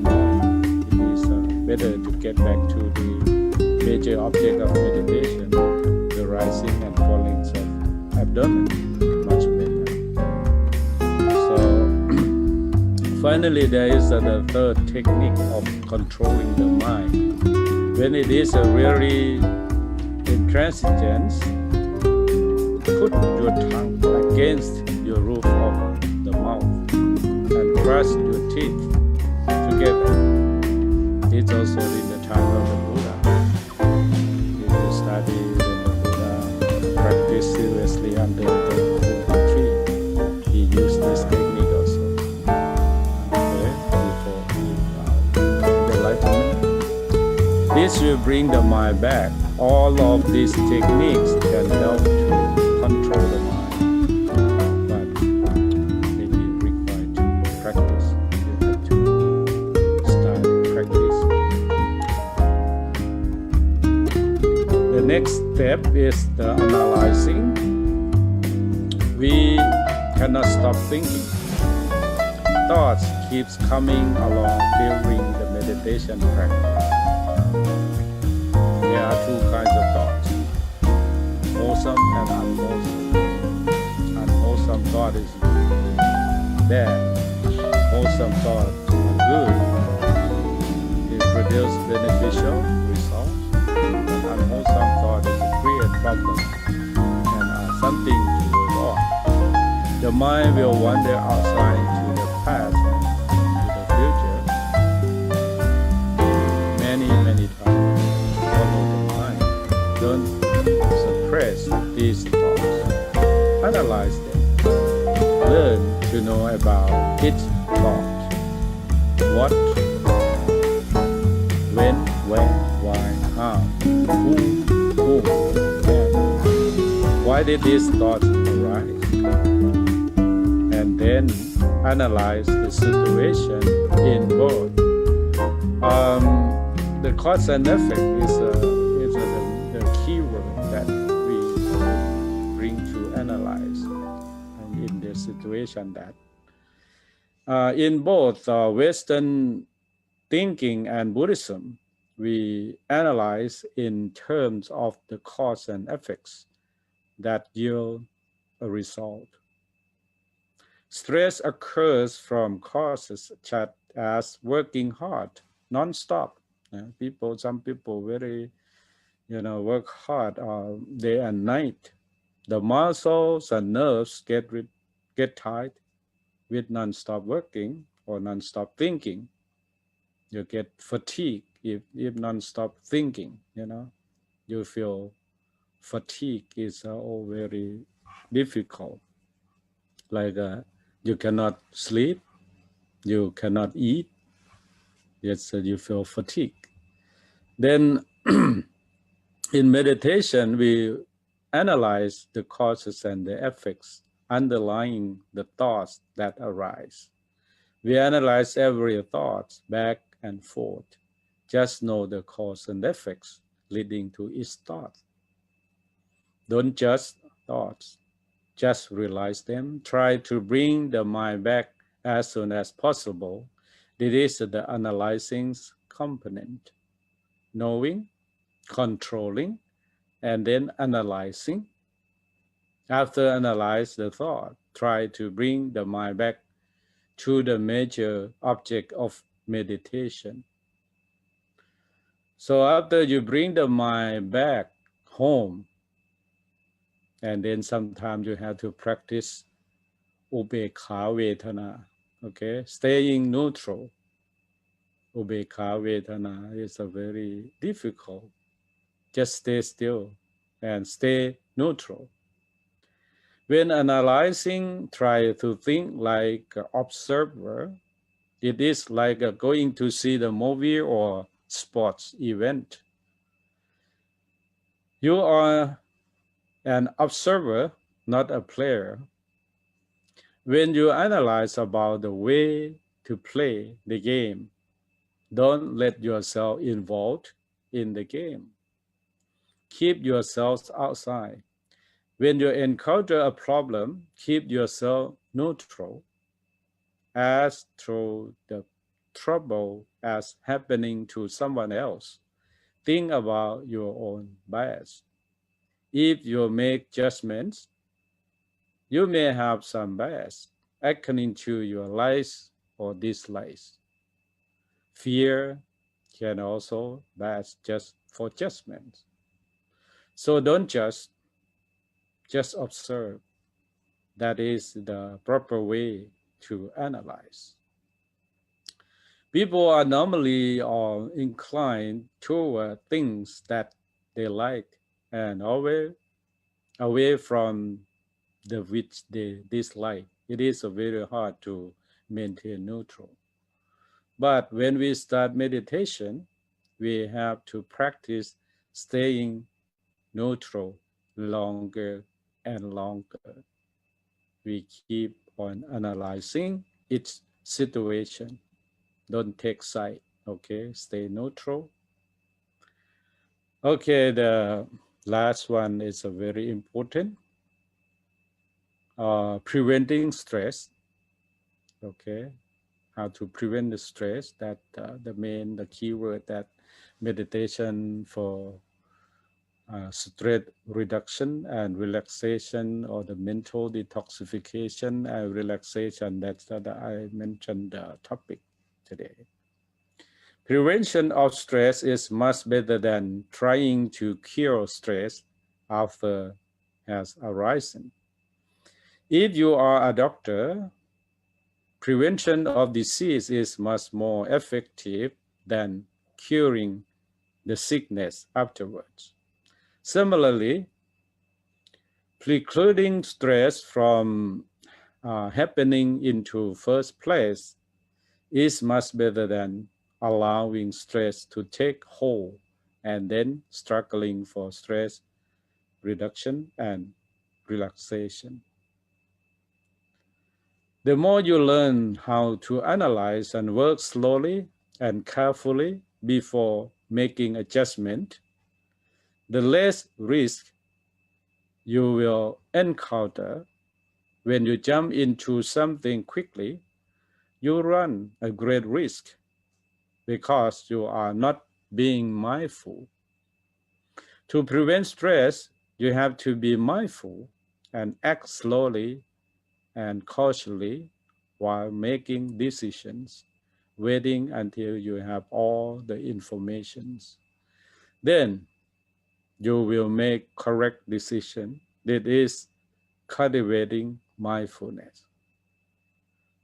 numb. It is better to get back to the major object of meditation, the rising and falling of abdomen, much better. So finally, there is the third technique of controlling the mind. When it is really intransigent, put your tongue against your roof of the mouth and press your teeth together. It's also in the time of the Buddha. If you study when the Buddha practiced seriously under the Buddha tree, he used this technique also. Okay, before enlightenment. This will bring the mind back. All of these techniques can help to control the mind, but it is required to practice. You have to start practice. The next step is the analyzing. We cannot stop thinking. Thoughts keeps coming along during the meditation practice. There are two kinds of thoughts, wholesome and unwholesome. Unwholesome thought is bad. Wholesome thought is good. It produces beneficial results. And unwholesome thought is a create problem and something to work on. The mind will wander outside to the past and to the future many times. Follow the mind. Don't suppress these thoughts. Analyze them. Learn to know about each thought. What, when, where, why, how, who, when. Why did these thoughts arise? And then analyze the situation in both. The cause and effect is the key word that we bring to analyze in the situation that in both Western thinking and Buddhism, we analyze in terms of the cause and effects that yield a result. Stress occurs from causes such as working hard, non-stop. Some people very, work hard day and night The muscles and nerves get tight with non-stop working or non-stop thinking. You get fatigue if non-stop thinking, you feel fatigue is all very difficult. Like you cannot sleep, you cannot eat, yes, you feel fatigue. Then in meditation, we analyze the causes and the effects underlying the thoughts that arise. We analyze every thought back and forth. Just know the cause and effects leading to each thought. Don't judge thoughts. Just realize them. Try to bring the mind back as soon as possible. This is the analyzing component. Knowing, controlling, and then analyzing. After analyze the thought, try to bring the mind back to the major object of meditation. So after you bring the mind back home, and then sometimes you have to practice ubekha vedana, okay? Staying neutral. Ubekha vedana is a very difficult. Just stay still and stay neutral. When analyzing, try to think like an observer. It is like going to see the movie or sports event. You are an observer, not a player. When you analyze about the way to play the game, don't let yourself involved in the game. Keep yourselves outside. When you encounter a problem, keep yourself neutral as through the trouble as happening to someone else. Think about your own bias. If you make judgments, you may have some bias according to your likes or dislikes. Fear can also bias just for judgment. So don't just observe. That is the proper way to analyze. People are normally inclined toward things that they like and always away from the which they dislike. It is very hard to maintain neutral. But when we start meditation, we have to practice staying neutral longer and longer. We keep on analyzing each situation. Don't take side, okay? Stay neutral. Okay, the last one is a very important. Preventing stress, okay? How to prevent the stress, that the keyword that meditation for stress reduction and relaxation, or the mental detoxification and relaxation. That's that I mentioned the topic today. Prevention of stress is much better than trying to cure stress after has arisen. If you are a doctor, prevention of disease is much more effective than curing the sickness afterwards. Similarly, precluding stress from happening into first place is much better than allowing stress to take hold and then struggling for stress reduction and relaxation. The more you learn how to analyze and work slowly and carefully before making adjustment, the less risk you will encounter. When you jump into something quickly, you run a great risk because you are not being mindful. To prevent stress, you have to be mindful and act slowly and cautiously while making decisions, waiting until you have all the information. Then you will make correct decision That is cultivating mindfulness.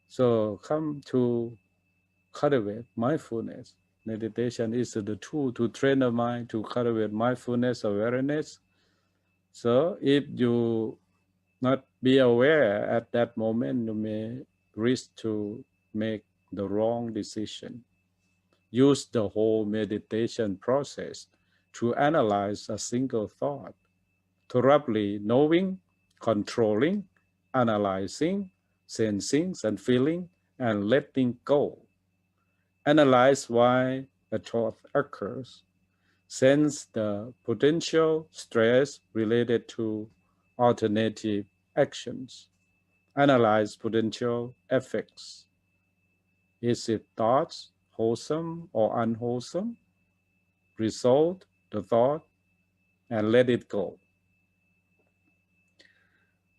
So come to cultivate mindfulness. Meditation is the tool to train the mind to cultivate mindfulness awareness. So if you not be aware at that moment, you may risk to make the wrong decision. Use the whole meditation process to analyze a single thought, thoroughly knowing, controlling, analyzing, sensing and feeling, and letting go. Analyze why a thought occurs. Sense the potential stress related to alternative actions. Analyze potential effects. Is it thoughts wholesome or unwholesome? Resolve the thought and let it go.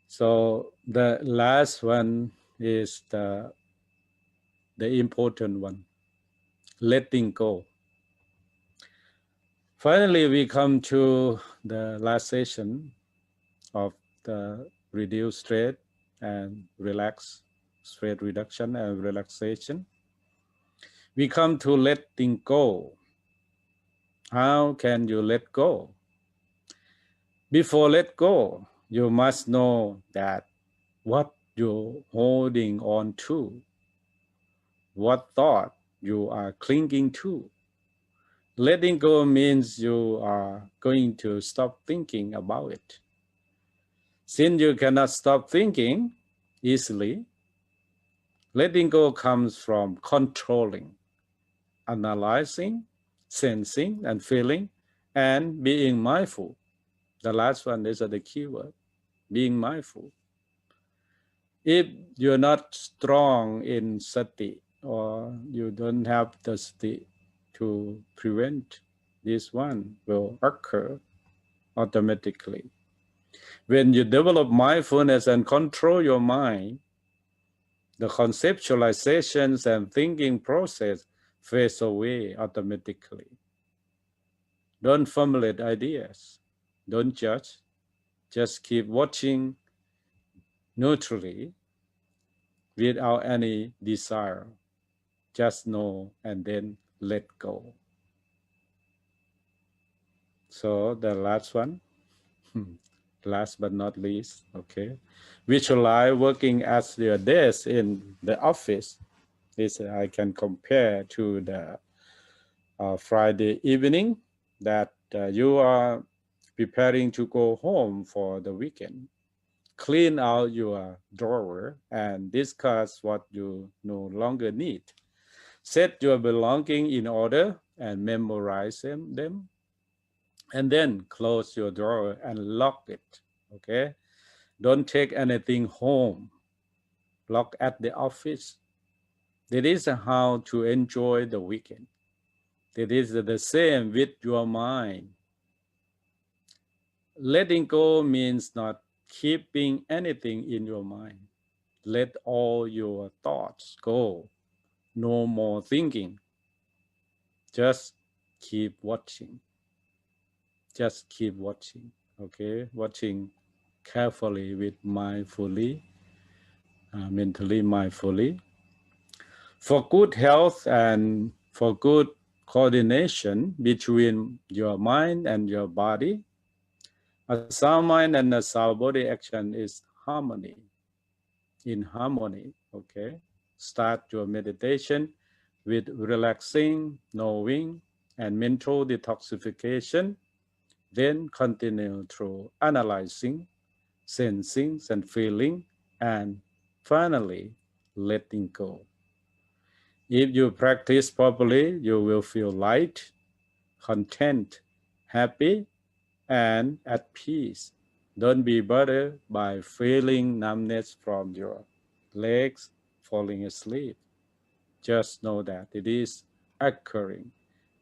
So the last one is the important one, letting go. Finally, we come to the last session of the reduce stress and relax, stress reduction and relaxation. We come to letting go. How can you let go? Before let go, you must know that what you're holding on to, what thought you are clinging to. Letting go means you are going to stop thinking about it. Since you cannot stop thinking easily, letting go comes from controlling, analyzing, sensing and feeling, and being mindful. The last one is the key word, being mindful. If you're not strong in sati, or you don't have the sati to prevent, this one will occur automatically. When you develop mindfulness and control your mind, the conceptualizations and thinking process fades away automatically. Don't formulate ideas. Don't judge. Just keep watching neutrally without any desire. Just know and then let go. So the last one, last but not least, okay. Visualize working at your desk in the office. This I can compare to the Friday evening that you are preparing to go home for the weekend. Clean out your drawer and discuss what you no longer need. Set your belongings in order and memorize them. And then close your drawer and lock it, okay? Don't take anything home. Lock at the office. That is how to enjoy the weekend. That is the same with your mind. Letting go means not keeping anything in your mind. Let all your thoughts go. No more thinking. Just keep watching. Just keep watching, okay? Watching carefully with mindfully, mentally mindfully. For good health and for good coordination between your mind and your body, a sound mind and a sound body action is harmony, in harmony, okay? Start your meditation with relaxing, knowing, and mental detoxification. Then continue through analyzing, sensing, and feeling, and finally letting go. If you practice properly, you will feel light, content, happy, and at peace. Don't be bothered by feeling numbness from your legs, falling asleep. Just know that it is occurring.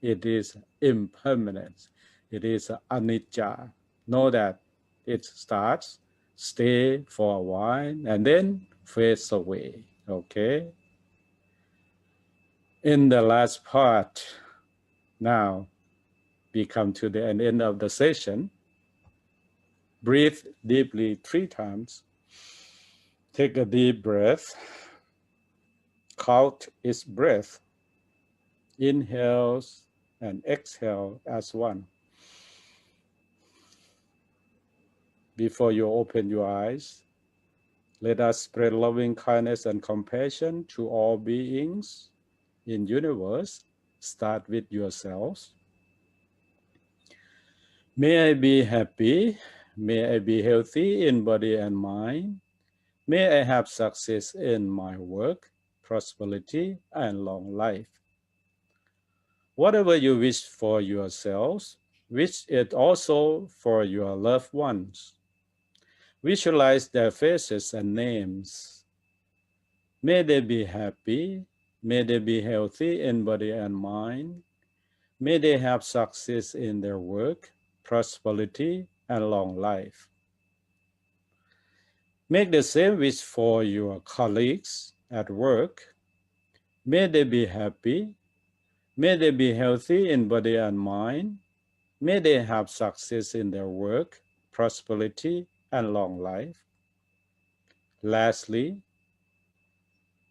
It is impermanent. It is anicca. Know that it starts, stay for a while, and then fades away. Okay? In the last part, now we come to the end of the session. Breathe deeply 3 times. Take a deep breath. Count its breath. Inhale and exhale as one. Before you open your eyes, let us spread loving kindness and compassion to all beings in universe. Start with yourselves. May I be happy. May I be healthy in body and mind. May I have success in my work, prosperity, and long life. Whatever you wish for yourselves, wish it also for your loved ones. Visualize their faces and names. May they be happy. May they be healthy in body and mind. May they have success in their work, prosperity, and long life. Make the same wish for your colleagues at work. May they be happy. May they be healthy in body and mind. May they have success in their work, prosperity, and long life. Lastly,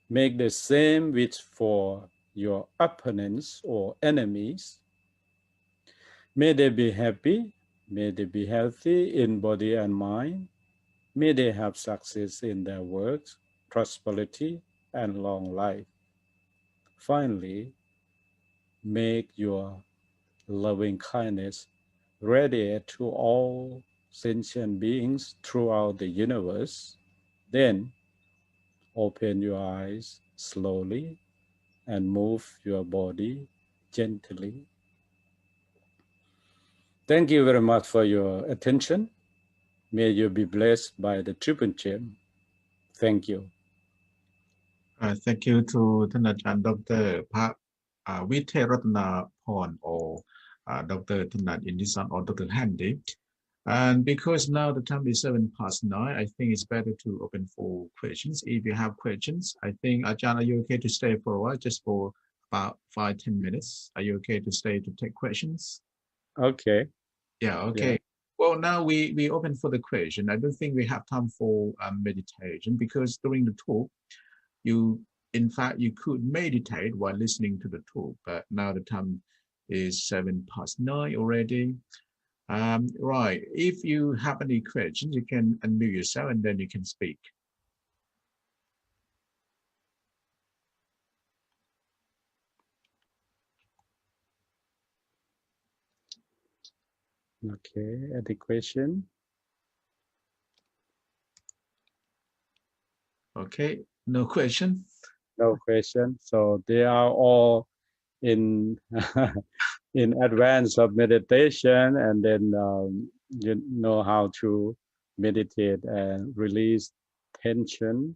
make the same wish for your opponents or enemies. May they be happy. May they be healthy in body and mind. May they have success in their work, prosperity, and long life. Finally, make your loving kindness radiate to all sentient beings throughout the universe. Then open your eyes slowly and move your body gently. Thank you very much for your attention. May you be blessed by the Triple Gem. Thank you. Thank you to ท่านอาจารย์ดร.พระวิเทศรัตนาพร or Dr. Thanat Indison or Dr. Handy. And because now the time is 9:07, I think it's better to open for questions. If you have questions, I think Ajahn, are you okay to stay for a while, just for about 5-10 minutes? Are you okay to stay to take questions? Okay. Yeah, okay. Yeah. Well, now we open for the question. I don't think we have time for meditation because during the talk, in fact, you could meditate while listening to the talk, but now the time is 9:07 already. Right. If you have any questions, you can unmute yourself and then you can speak. Okay. Any question? Okay. No question? No question. So they are all in in advance of meditation, and then you know how to meditate and release tension,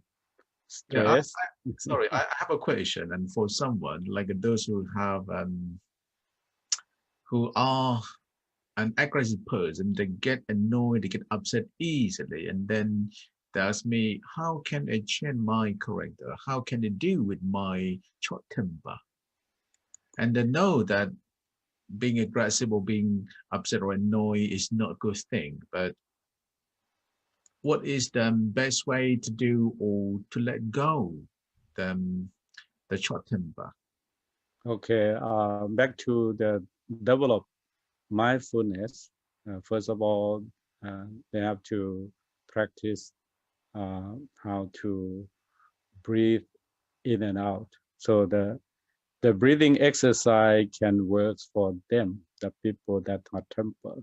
stress. Yeah, sorry, I have a question, and for someone like those who are an aggressive person, they get annoyed, they get upset easily, and then they ask me, how can I change my character? How can I deal with my short temper? And they know that being aggressive or being upset or annoyed is not a good thing, but what is the best way to do or to let go the short temper? Okay, back to the develop mindfulness. First of all, they have to practice how to breathe in and out. So the breathing exercise can work for them, the people that are temper.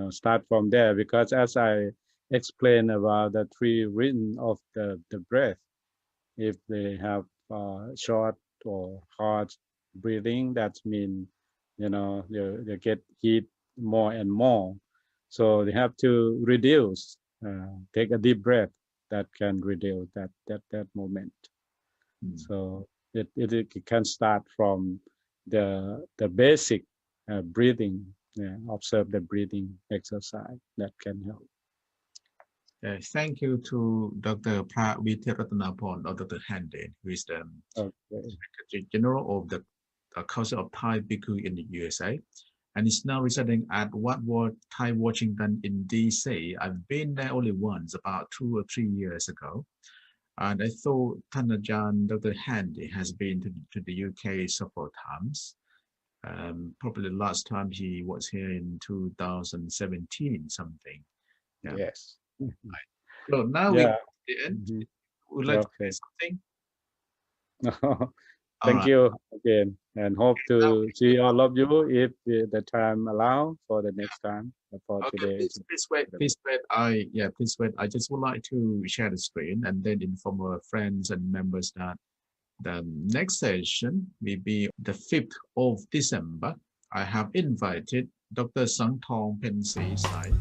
Start from there, because as I explained about the 3 rhythms of the breath, if they have short or hard breathing, that means they get heat more and more. So they have to reduce, take a deep breath that can reduce that moment. So it can start from the basic breathing. Observe the breathing exercise that can help. Thank you to Dr. Pra Viteratanaporn or Dr. Handen, who is the Secretary General of the Council of Thai Bhikkhu in the USA. and is now residing at Thai Washington in DC. I've been there only once, about 2 or 3 years ago. And I thought Tanajan, Dr. Handy, has been to the UK several times. Probably the last time he was here in 2017 something. Yeah. Yes. So now we Yeah. come to the end. Mhm. Would you like to Okay. say something? All Thank right. you again, and hope Now to see all of you if the time allow for the next time. For okay, today, please wait. Please wait. I just would like to share the screen and then inform our friends and members that the next session will be the 5th of December. I have invited Dr. Sang Thong Pen Si Sai